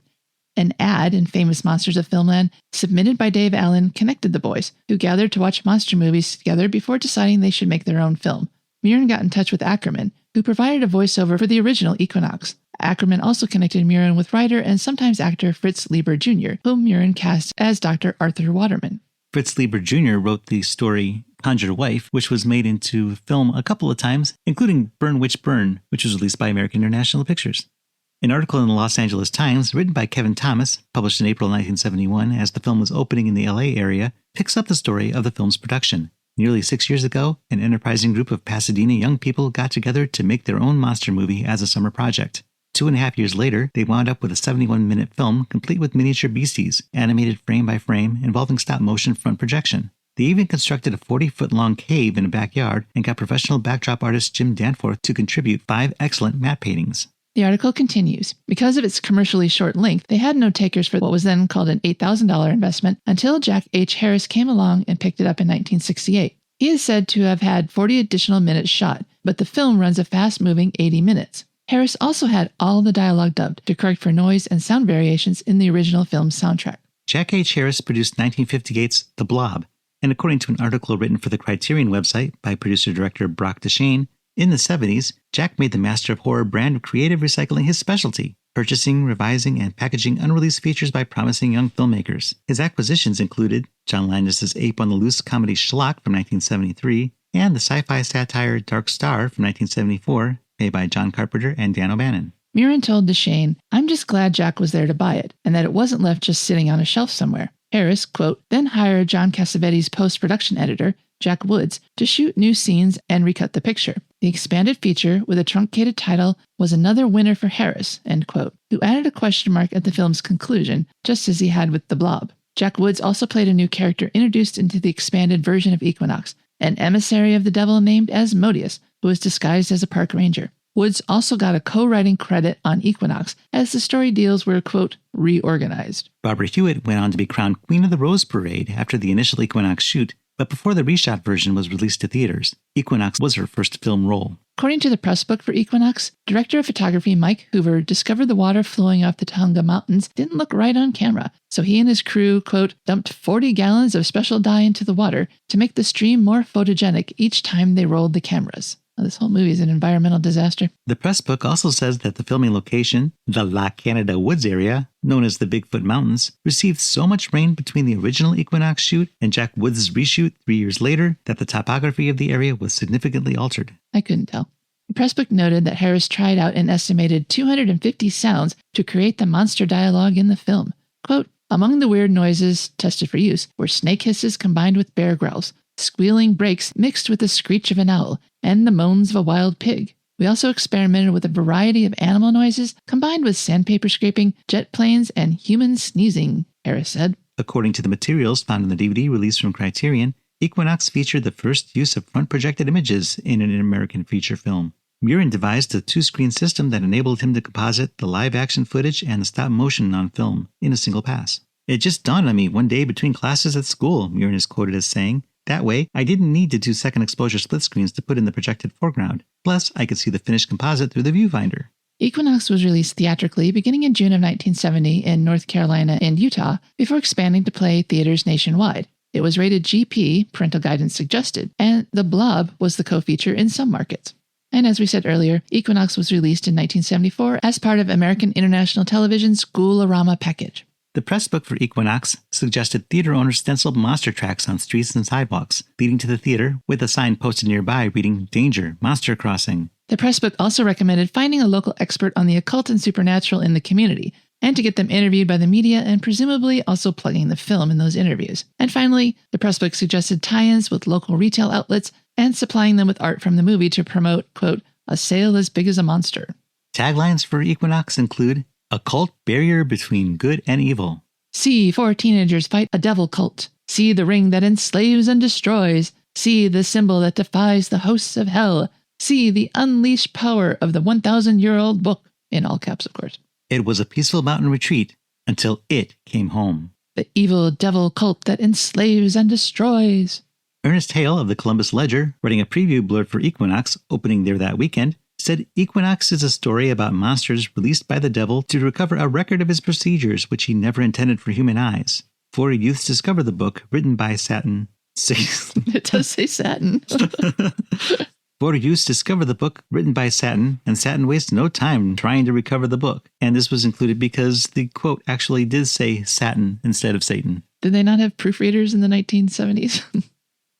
An ad in Famous Monsters of Filmland, submitted by Dave Allen, connected the boys, who gathered to watch monster movies together before deciding they should make their own film. Muren got in touch with Ackerman, who provided a voiceover for the original Equinox. Ackerman also connected Muren with writer and sometimes actor Fritz Leiber Jr., whom Muren cast as Dr. Arthur Waterman. Fritz Leiber Jr. wrote the story Conjured Wife, which was made into film a couple of times, including Burn Witch Burn, which was released by American International Pictures. An article in the Los Angeles Times, written by Kevin Thomas, published in April 1971 as the film was opening in the LA area, picks up the story of the film's production. Nearly 6 years ago, an enterprising group of Pasadena young people got together to make their own monster movie as a summer project. 2.5 years later, they wound up with a 71-minute film complete with miniature beasties, animated frame by frame, involving stop-motion front projection. They even constructed a 40-foot-long cave in a backyard and got professional backdrop artist Jim Danforth to contribute 5 excellent matte paintings. The article continues, because of its commercially short length, they had no takers for what was then called an $8,000 investment until Jack H. Harris came along and picked it up in 1968. He is said to have had 40 additional minutes shot, but the film runs a fast-moving 80 minutes. Harris also had all the dialogue dubbed to correct for noise and sound variations in the original film's soundtrack. Jack H. Harris produced 1958's The Blob, and according to an article written for the Criterion website by producer-director Brock DeShane, in the 70s, Jack made the Master of Horror brand of creative recycling his specialty, purchasing, revising, and packaging unreleased features by promising young filmmakers. His acquisitions included John Landis's Ape on the Loose comedy Schlock from 1973, and the sci-fi satire Dark Star from 1974, made by John Carpenter and Dan O'Bannon. Muren told DeShane, "I'm just glad Jack was there to buy it, and that it wasn't left just sitting on a shelf somewhere." Harris, quote, then hired John Cassavetes' post-production editor, Jack Woods, to shoot new scenes and recut the picture. The expanded feature, with a truncated title, was another winner for Harris, end quote, who added a question mark at the film's conclusion, just as he had with The Blob. Jack Woods also played a new character introduced into the expanded version of Equinox, an emissary of the devil named Asmodeus, who was disguised as a park ranger. Woods also got a co-writing credit on Equinox, as the story deals were, quote, reorganized. Barbara Hewitt went on to be crowned Queen of the Rose Parade after the initial Equinox shoot, but before the reshot version was released to theaters. Equinox was her first film role. According to the press book for Equinox, director of photography Mike Hoover discovered the water flowing off the Tujunga Mountains didn't look right on camera, so he and his crew, quote, dumped 40 gallons of special dye into the water to make the stream more photogenic each time they rolled the cameras. This whole movie is an environmental disaster. The press book also says that the filming location, the La Canada Woods area, known as the Bigfoot Mountains, received so much rain between the original Equinox shoot and Jack Woods' reshoot 3 years later that the topography of the area was significantly altered. I couldn't tell. The press book noted that Harris tried out an estimated 250 sounds to create the monster dialogue in the film. Quote, among the weird noises tested for use were snake hisses combined with bear growls, squealing brakes mixed with the screech of an owl, and the moans of a wild pig. We also experimented with a variety of animal noises combined with sandpaper scraping, jet planes, and human sneezing, Harris said. According to the materials found in the DVD release from Criterion, Equinox featured the first use of front-projected images in an American feature film. Murin devised a two-screen system that enabled him to composite the live-action footage and the stop-motion on film in a single pass. It just dawned on me one day between classes at school, Murin is quoted as saying. That way, I didn't need to do second exposure split screens to put in the projected foreground. Plus, I could see the finished composite through the viewfinder. Equinox was released theatrically beginning in June of 1970 in North Carolina and Utah before expanding to play theaters nationwide. It was rated GP, parental guidance suggested, and The Blob was the co-feature in some markets. And as we said earlier, Equinox was released in 1974 as part of American International Television's Ghoul-A-Rama package. The press book for Equinox suggested theater owners stenciled monster tracks on streets and sidewalks, leading to the theater, with a sign posted nearby reading, Danger, Monster Crossing. The press book also recommended finding a local expert on the occult and supernatural in the community, and to get them interviewed by the media and presumably also plugging the film in those interviews. And finally, the press book suggested tie-ins with local retail outlets and supplying them with art from the movie to promote, quote, a sale as big as a monster. Taglines for Equinox include, a cult barrier between good and evil. See 4 teenagers fight a devil cult. See the ring that enslaves and destroys. See the symbol that defies the hosts of hell. See the unleashed power of the 1,000-year-old book. In all caps, of course. It was a peaceful mountain retreat until it came home. The evil devil cult that enslaves and destroys. Ernest Hale of the Columbus Ledger, writing a preview blurb for Equinox, opening there that weekend, said Equinox is a story about monsters released by the devil to recover a record of his procedures which he never intended for human eyes. 4 youths discover the book, written by Satan. It does say Satan. 4 youths discover the book, written by Satan, and Satan wastes no time trying to recover the book. And this was included because the quote actually did say Satan instead of Satan. Did they not have proofreaders in the 1970s?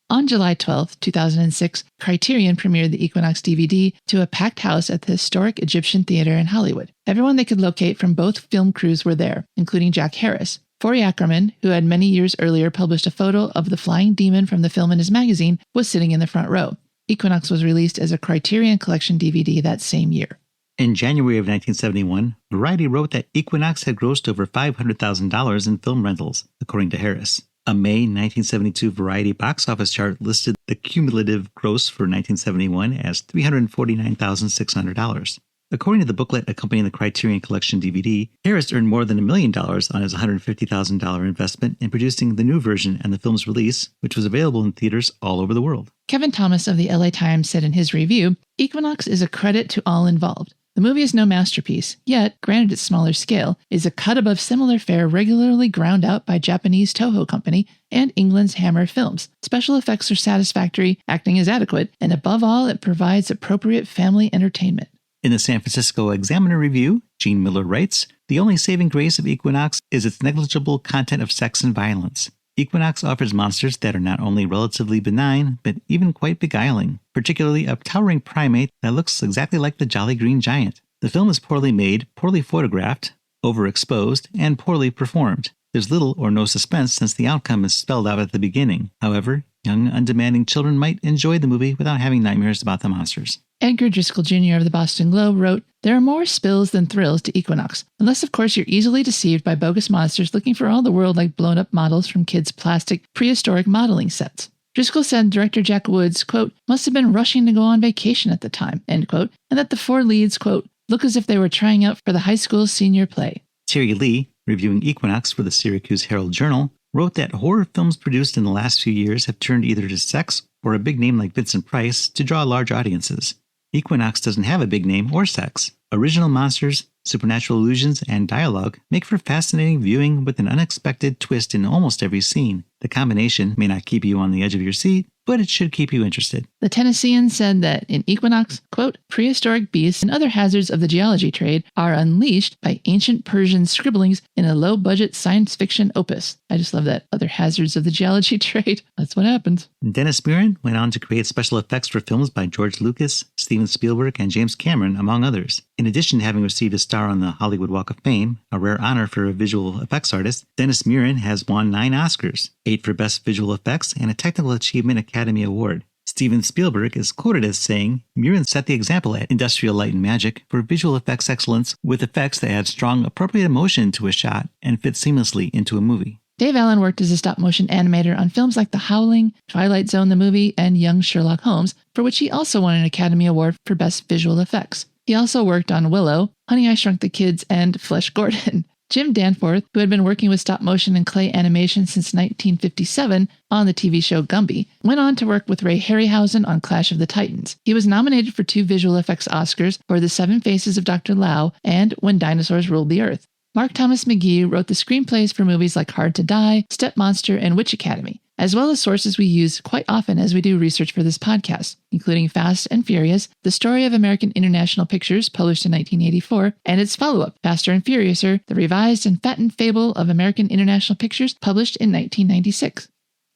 On July 12, 2006, Criterion premiered the Equinox DVD to a packed house at the historic Egyptian Theater in Hollywood. Everyone they could locate from both film crews were there, including Jack Harris. Forey Ackerman, who had many years earlier published a photo of the flying demon from the film in his magazine, was sitting in the front row. Equinox was released as a Criterion Collection DVD that same year. In January of 1971, Variety wrote that Equinox had grossed over $500,000 in film rentals, according to Harris. A May 1972 Variety box office chart listed the cumulative gross for 1971 as $349,600. According to the booklet accompanying the Criterion Collection DVD, Harris earned more than $1 million on his $150,000 investment in producing the new version and the film's release, which was available in theaters all over the world. Kevin Thomas of the LA Times said in his review, Equinox is a credit to all involved. The movie is no masterpiece, yet, granted its smaller scale, is a cut above similar fare regularly ground out by Japanese Toho Company and England's Hammer Films. Special effects are satisfactory, acting is adequate, and above all, it provides appropriate family entertainment. In the San Francisco Examiner review, Gene Miller writes, the only saving grace of Equinox is its negligible content of sex and violence. Equinox offers monsters that are not only relatively benign, but even quite beguiling, particularly a towering primate that looks exactly like the Jolly Green Giant. The film is poorly made, poorly photographed, overexposed, and poorly performed. There's little or no suspense since the outcome is spelled out at the beginning. However, young, undemanding children might enjoy the movie without having nightmares about the monsters. Edgar Driscoll Jr. of the Boston Globe wrote, there are more spills than thrills to Equinox, unless of course you're easily deceived by bogus monsters looking for all the world like blown-up models from kids' plastic, prehistoric modeling sets. Driscoll said director Jack Woods, quote, must have been rushing to go on vacation at the time, end quote, and that the 4 leads, quote, look as if they were trying out for the high school senior play. Terry Lee, reviewing Equinox for the Syracuse Herald-Journal, wrote that horror films produced in the last few years have turned either to sex or a big name like Vincent Price to draw large audiences. Equinox doesn't have a big name or sex. Original monsters, supernatural illusions, and dialogue make for fascinating viewing with an unexpected twist in almost every scene. The combination may not keep you on the edge of your seat, but it should keep you interested. The Tennessean said that in Equinox, quote, prehistoric beasts and other hazards of the geology trade are unleashed by ancient Persian scribblings in a low-budget science fiction opus. I just love that. Other hazards of the geology trade. That's what happens. Dennis Muren went on to create special effects for films by George Lucas, Steven Spielberg, and James Cameron, among others. In addition to having received a star on the Hollywood Walk of Fame, a rare honor for a visual effects artist, Dennis Muren has won 9 Oscars, 8 for Best Visual Effects and a Technical Achievement Academy Award. Steven Spielberg is quoted as saying, Muren set the example at Industrial Light and Magic for visual effects excellence with effects that add strong, appropriate emotion to a shot and fit seamlessly into a movie. Dave Allen worked as a stop-motion animator on films like The Howling, Twilight Zone the movie, and Young Sherlock Holmes, for which he also won an Academy Award for Best Visual Effects. He also worked on Willow, Honey, I Shrunk the Kids, and Flesh Gordon. Jim Danforth, who had been working with stop-motion and clay animation since 1957 on the TV show Gumby, went on to work with Ray Harryhausen on Clash of the Titans. He was nominated for 2 visual effects Oscars for The 7 Faces of Dr. Lao and When Dinosaurs Ruled the Earth. Mark Thomas McGee wrote the screenplays for movies like Hard to Die, Step Monster, and Witch Academy, as well as sources we use quite often as we do research for this podcast, including Fast and Furious, The Story of American International Pictures, published in 1984, and its follow-up, Faster and Furiouser, The Revised and Fattened Fable of American International Pictures, published in 1996.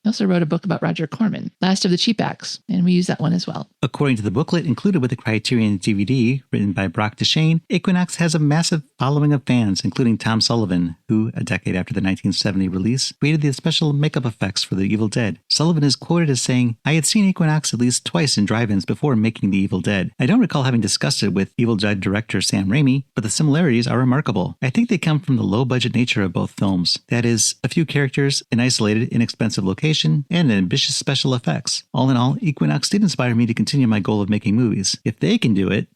He also wrote a book about Roger Corman, Last of the Cheap Acts, and we use that one as well. According to the booklet included with the Criterion DVD, written by Brock DeShane, Equinox has a massive following of fans, including Tom Sullivan, who, a decade after the 1970 release, created the special makeup effects for The Evil Dead. Sullivan is quoted as saying, I had seen Equinox at least twice in drive-ins before making The Evil Dead. I don't recall having discussed it with Evil Dead director Sam Raimi, but the similarities are remarkable. I think they come from the low-budget nature of both films. That is, a few characters, an isolated, inexpensive location, and ambitious special effects. All in all, Equinox did inspire me to continue my goal of making movies. If they can do it...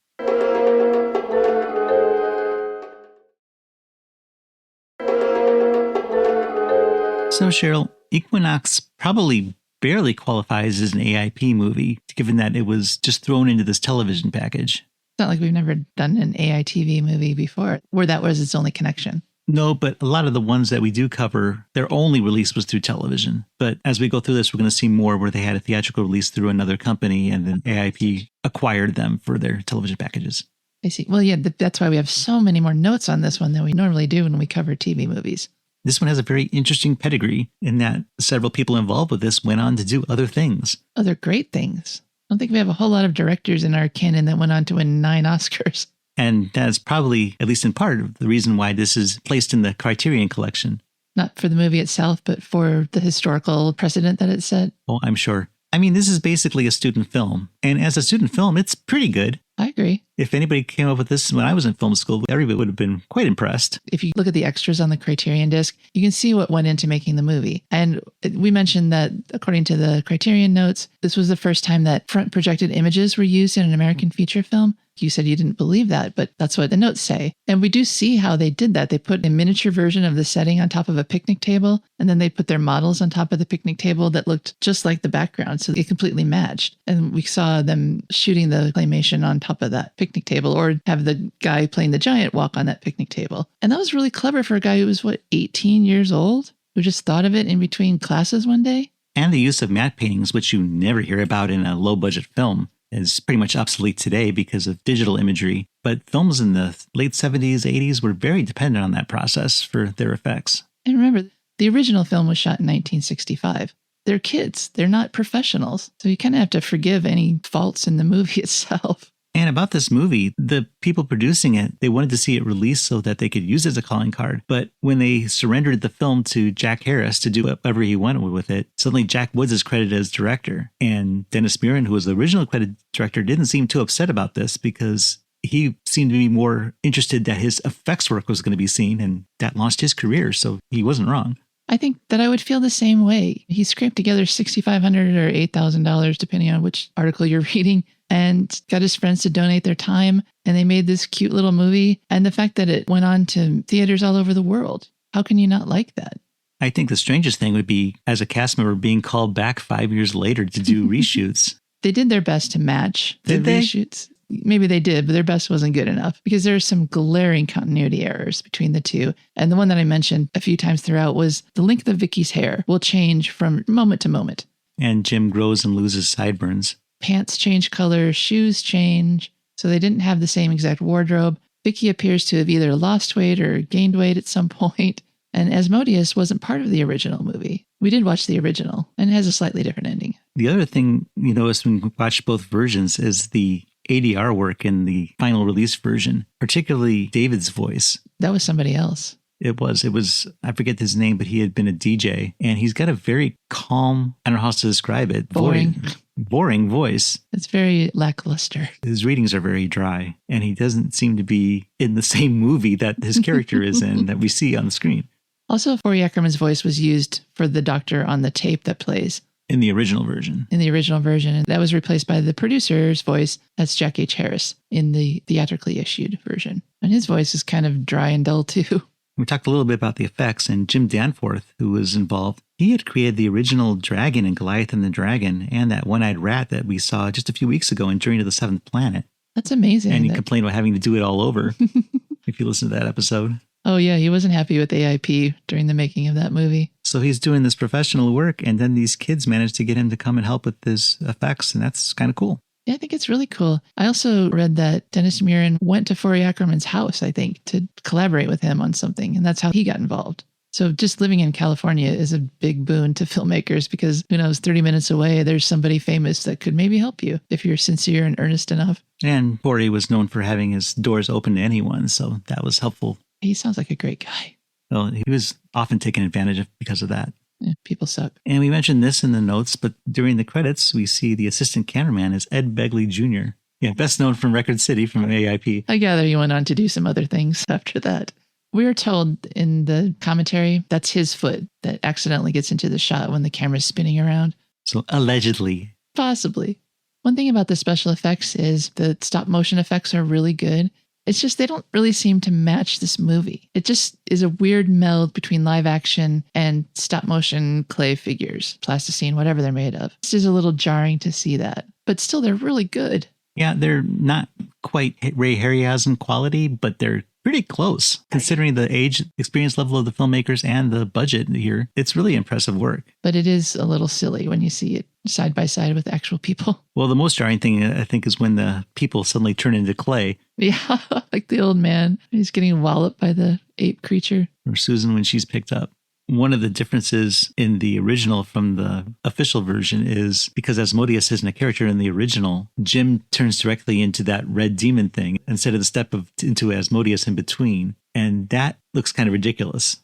So, Cheryl, Equinox probably barely qualifies as an AIP movie, given that it was just thrown into this television package. It's not like we've never done an AITV movie before, where that was its only connection. No, but a lot of the ones that we do cover, their only release was through television. But as we go through this, we're going to see more where they had a theatrical release through another company, and then AIP acquired them for their television packages. I see. Well, yeah, that's why we have so many more notes on this one than we normally do when we cover TV movies. This one has a very interesting pedigree in that several people involved with this went on to do other things. Other great things. I don't think we have a whole lot of directors in our canon that went on to win 9 Oscars. And that's probably, at least in part, the reason why this is placed in the Criterion collection. Not for the movie itself, but for the historical precedent that it set. Oh, I'm sure. I mean, this is basically a student film. And as a student film, it's pretty good. I agree. If anybody came up with this when I was in film school, everybody would have been quite impressed. If you look at the extras on the Criterion disc, you can see what went into making the movie. And we mentioned that, according to the Criterion notes, this was the first time that front projected images were used in an American feature film. You said you didn't believe that, but that's what the notes say. And we do see how they did that. They put a miniature version of the setting on top of a picnic table, and then they put their models on top of the picnic table that looked just like the background, so it completely matched. And we saw them shooting the claymation on top of that picnic table, or have the guy playing the giant walk on that picnic table. And that was really clever for a guy who was, 18 years old? Who just thought of it in between classes one day? And the use of matte paintings, which you never hear about in a low-budget film, is pretty much obsolete today because of digital imagery. But films in the late 70s, 80s were very dependent on that process for their effects. And remember, the original film was shot in 1965. They're kids. They're not professionals. So you kind of have to forgive any faults in the movie itself. And about this movie, the people producing it, they wanted to see it released so that they could use it as a calling card. But when they surrendered the film to Jack Harris to do whatever he wanted with it, suddenly Jack Woods is credited as director. And Dennis Muren, who was the original credited director, didn't seem too upset about this because he seemed to be more interested that his effects work was going to be seen, and that launched his career. So he wasn't wrong. I think that I would feel the same way. He scraped together $6,500 or $8,000, depending on which article you're reading, and got his friends to donate their time. And they made this cute little movie. And the fact that it went on to theaters all over the world. How can you not like that? I think the strangest thing would be, as a cast member, being called back 5 years later to do reshoots. They did their best to match the reshoots. Maybe they did, but their best wasn't good enough because there are some glaring continuity errors between the two. And the one that I mentioned a few times throughout was the length of Vicki's hair will change from moment to moment. And Jim grows and loses sideburns. Pants change color, shoes change, so they didn't have the same exact wardrobe. Vicki appears to have either lost weight or gained weight at some point, and Asmodeus wasn't part of the original movie. We did watch the original, and it has a slightly different ending. The other thing you notice when we watch both versions is the ADR work in the final release version, particularly David's voice. That was somebody else. It was, I forget his name, but he had been a DJ, and he's got a very calm, I don't know how else to describe it. Boring voice. It's very lackluster. His readings are very dry, and he doesn't seem to be in the same movie that his character is in that we see on the screen. Also, Forey Ackerman's voice was used for the Doctor on the tape that plays. In the original version. In the original version. And that was replaced by the producer's voice. That's Jack H. Harris in the theatrically issued version. And his voice is kind of dry and dull, too. We talked a little bit about the effects, and Jim Danforth, who was involved, he had created the original dragon in Goliath and the Dragon, and that one-eyed rat that we saw just a few weeks ago in Journey to the Seventh Planet. That's amazing. And he complained about having to do it all over, if you listen to that episode. Oh, yeah, he wasn't happy with AIP during the making of that movie. So he's doing this professional work, and then these kids managed to get him to come and help with his effects, and that's kind of cool. Yeah, I think it's really cool. I also read that Dennis Muren went to Forey Ackerman's house, I think, to collaborate with him on something, and that's how he got involved. So just living in California is a big boon to filmmakers because, who knows, 30 minutes away, there's somebody famous that could maybe help you if you're sincere and earnest enough. And Forey was known for having his doors open to anyone, so that was helpful. He sounds like a great guy. Well, he was often taken advantage of because of that. Yeah, people suck. And we mentioned this in the notes, but during the credits, we see the assistant cameraman is Ed Begley Jr. Yeah, best known from Record City from AIP. I gather he went on to do some other things after that. We are told in the commentary that's his foot that accidentally gets into the shot when the camera's spinning around. So allegedly. Possibly. One thing about the special effects is the stop motion effects are really good. It's just they don't really seem to match this movie. It just is a weird meld between live action and stop motion clay figures, plasticine, whatever they're made of. It's just a little jarring to see that. But still, they're really good. Yeah, they're not quite Ray Harryhausen quality, but they're pretty close. Considering the age, experience level of the filmmakers and the budget here, it's really impressive work. But it is a little silly when you see it side by side with actual people. Well, the most jarring thing, I think, is when the people suddenly turn into clay. Yeah, like the old man. He's getting walloped by the ape creature. Or Susan when she's picked up. One of the differences in the original from the official version is because Asmodeus isn't a character in the original, Jim turns directly into that red demon thing instead of the step into Asmodeus in between. And that looks kind of ridiculous.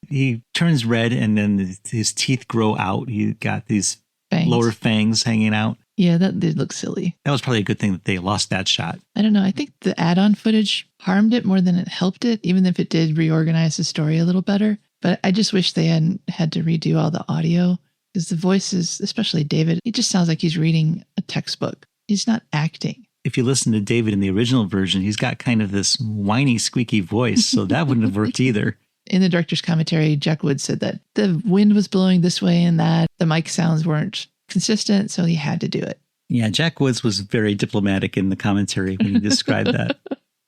He turns red and then his teeth grow out. You got these lower fangs hanging out. Yeah, that did look silly. That was probably a good thing that they lost that shot. I don't know. I think the add-on footage harmed it more than it helped it, even if it did reorganize the story a little better. But I just wish they hadn't had to redo all the audio because the voices, especially David, it just sounds like he's reading a textbook. He's not acting. If you listen to David in the original version, he's got kind of this whiny, squeaky voice, so that wouldn't have worked either. In the director's commentary, Jack Wood said that the wind was blowing this way and that. The mic sounds weren't consistent, so he had to do it. Yeah, Jack Woods was very diplomatic in the commentary when he described that.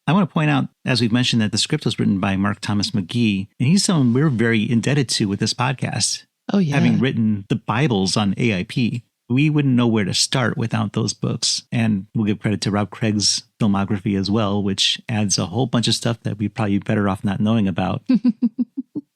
I want to point out, as we've mentioned, that the script was written by Mark Thomas McGee, and he's someone we're very indebted to with this podcast. Oh, yeah. Having written the Bibles on AIP, we wouldn't know where to start without those books. And we'll give credit to Rob Craig's filmography as well, which adds a whole bunch of stuff that we'd probably be better off not knowing about.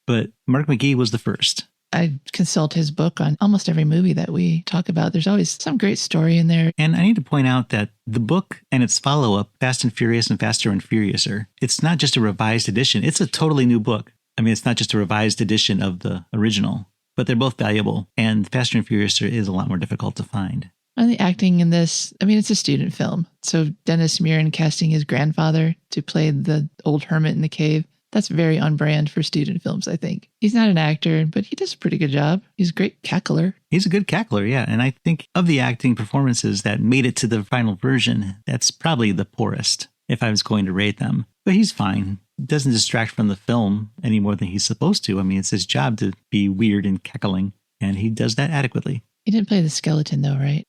But Mark McGee was the first. I consult his book on almost every movie that we talk about. There's always some great story in there. And I need to point out that the book and its follow-up, Fast and Furious and Faster and Furiouser, it's not just a revised edition. It's a totally new book. I mean, it's not just a revised edition of the original, but they're both valuable. And Faster and Furiouser is a lot more difficult to find. And the acting in this, I mean, it's a student film. So Dennis Muren casting his grandfather to play the old hermit in the cave. That's very on brand for student films, I think. He's not an actor, but he does a pretty good job. He's a great cackler. He's a good cackler, yeah. And I think of the acting performances that made it to the final version, that's probably the poorest, if I was going to rate them. But he's fine. It doesn't distract from the film any more than he's supposed to. I mean, it's his job to be weird and cackling, and he does that adequately. He didn't play the skeleton, though, right?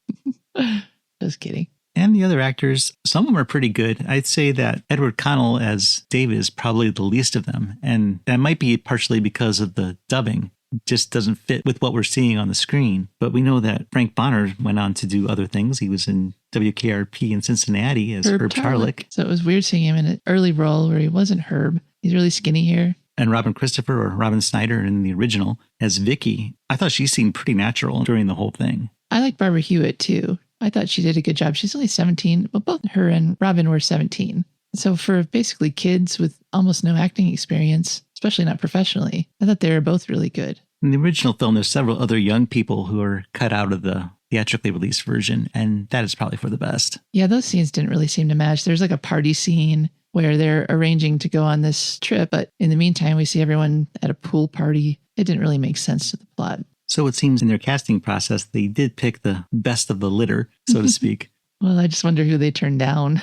Just kidding. And the other actors, some of them are pretty good. I'd say that Edward Connell as David is probably the least of them. And that might be partially because of the dubbing. just doesn't fit with what we're seeing on the screen. But we know that Frank Bonner went on to do other things. He was in WKRP in Cincinnati as Herb Tarlick. So it was weird seeing him in an early role where he wasn't Herb. He's really skinny here. And Robin Christopher, or Robin Snyder in the original, as Vicki. I thought she seemed pretty natural during the whole thing. I like Barbara Hewitt, too. I thought she did a good job. She's only 17, but both her and Robin were 17. So for basically kids with almost no acting experience, especially not professionally, I thought they were both really good. In the original film, there's several other young people who are cut out of the theatrically released version, and that is probably for the best. Yeah, those scenes didn't really seem to match. There's like a party scene where they're arranging to go on this trip, but in the meantime, we see everyone at a pool party. It didn't really make sense to the plot. So it seems in their casting process, they did pick the best of the litter, so to speak. Well, I just wonder who they turned down.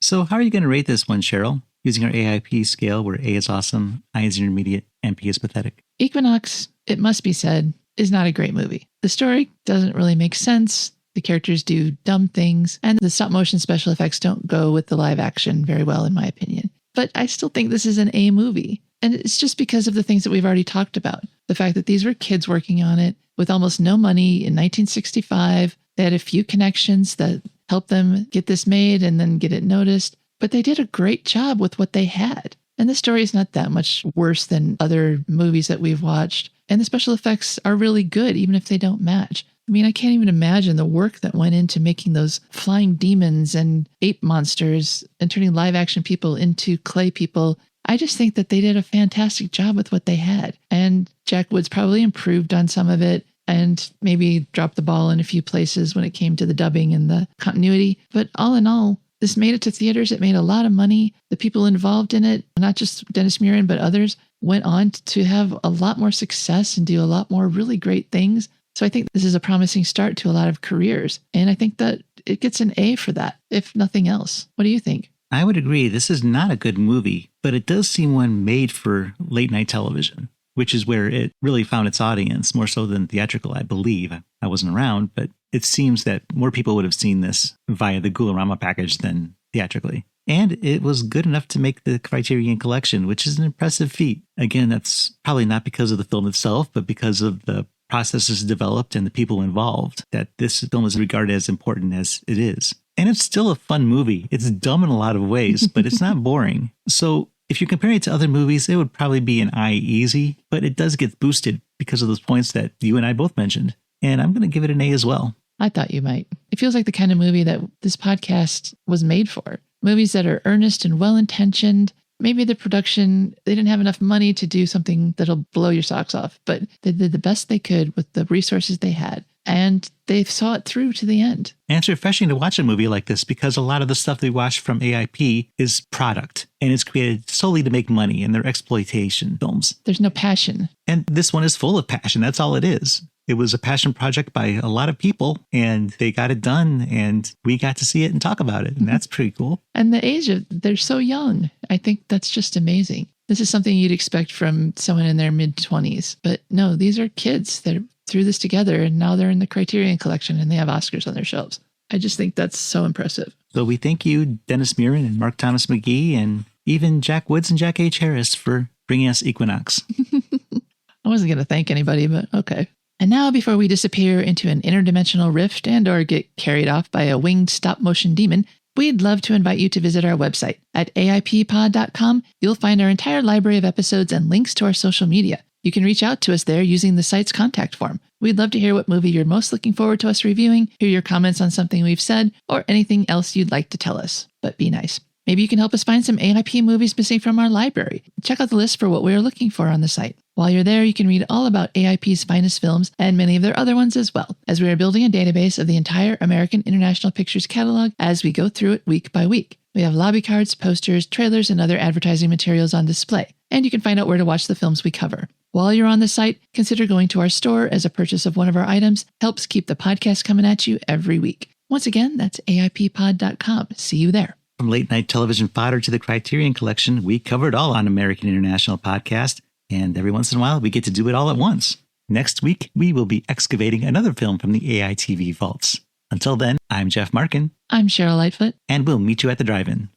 So how are you going to rate this one, Cheryl? Using our AIP scale where A is awesome, I is intermediate, and P is pathetic. Equinox, it must be said, is not a great movie. The story doesn't really make sense. The characters do dumb things, and the stop motion special effects don't go with the live action very well, in my opinion. But I still think this is an A movie. And it's just because of the things that we've already talked about. The fact that these were kids working on it with almost no money in 1965. They had a few connections that helped them get this made and then get it noticed. But they did a great job with what they had. And the story is not that much worse than other movies that we've watched. And the special effects are really good, even if they don't match. I mean, I can't even imagine the work that went into making those flying demons and ape monsters and turning live action people into clay people. I just think that they did a fantastic job with what they had. And Jack Woods probably improved on some of it and maybe dropped the ball in a few places when it came to the dubbing and the continuity. But all in all, this made it to theaters. It made a lot of money. The people involved in it, not just Dennis Muren, but others, went on to have a lot more success and do a lot more really great things. So I think this is a promising start to a lot of careers. And I think that it gets an A for that, if nothing else. What do you think? I would agree. This is not a good movie, but it does seem one made for late night television, which is where it really found its audience, more so than theatrical, I believe. I wasn't around, but it seems that more people would have seen this via the Ghoul-A-Rama package than theatrically. And it was good enough to make the Criterion collection, which is an impressive feat. Again, that's probably not because of the film itself, but because of the processes developed and the people involved, that this film is regarded as important as it is. And it's still a fun movie. It's dumb in a lot of ways, but it's not boring. So if you're comparing it to other movies, it would probably be an I easy, but it does get boosted because of those points that you and I both mentioned. And I'm going to give it an A as well. I thought you might. It feels like the kind of movie that this podcast was made for. Movies that are earnest and well-intentioned. Maybe the production, they didn't have enough money to do something that'll blow your socks off, but they did the best they could with the resources they had. And they saw it through to the end. And it's refreshing to watch a movie like this because a lot of the stuff we watch from AIP is product. And it's created solely to make money, and they're exploitation films. There's no passion. And this one is full of passion. That's all it is. It was a passion project by a lot of people, and they got it done, and we got to see it and talk about it. And that's pretty cool. And the age of, they're so young. I think that's just amazing. This is something you'd expect from someone in their mid-20s. But no, these are kids that threw this together, and now they're in the Criterion collection, and they have Oscars on their shelves. I just think that's so impressive. So we thank you, Dennis Muren and Mark Thomas McGee, and even Jack Woods and Jack H. Harris for bringing us Equinox. I wasn't going to thank anybody, but okay. And now, before we disappear into an interdimensional rift and or get carried off by a winged stop-motion demon, we'd love to invite you to visit our website. At aippod.com, you'll find our entire library of episodes and links to our social media. You can reach out to us there using the site's contact form. We'd love to hear what movie you're most looking forward to us reviewing, hear your comments on something we've said, or anything else you'd like to tell us. But be nice. Maybe you can help us find some AIP movies missing from our library. Check out the list for what we are looking for on the site. While you're there, you can read all about AIP's finest films and many of their other ones as well, as we are building a database of the entire American International Pictures catalog as we go through it week by week. We have lobby cards, posters, trailers, and other advertising materials on display, and you can find out where to watch the films we cover. While you're on the site, consider going to our store as a purchase of one of our items helps keep the podcast coming at you every week. Once again, that's aippod.com. See you there. From late night television fodder to the Criterion collection, we covered all on American International Podcast, and every once in a while we get to do it all at once. Next week, we will be excavating another film from the AITV vaults. Until then, I'm Jeff Markin. I'm Cheryl Lightfoot. And we'll meet you at the drive-in.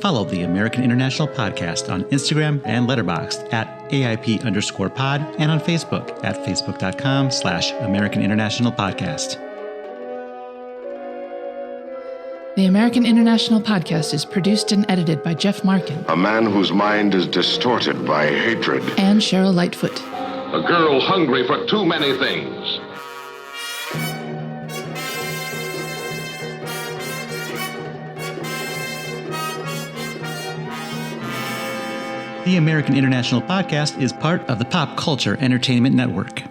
Follow the American International Podcast on Instagram and Letterboxd at AIP_pod and on Facebook at facebook.com/American International Podcast. The American International Podcast is produced and edited by Jeff Markin. A man whose mind is distorted by hatred. And Cheryl Lightfoot. A girl hungry for too many things. The American International Podcast is part of the Pop Culture Entertainment Network.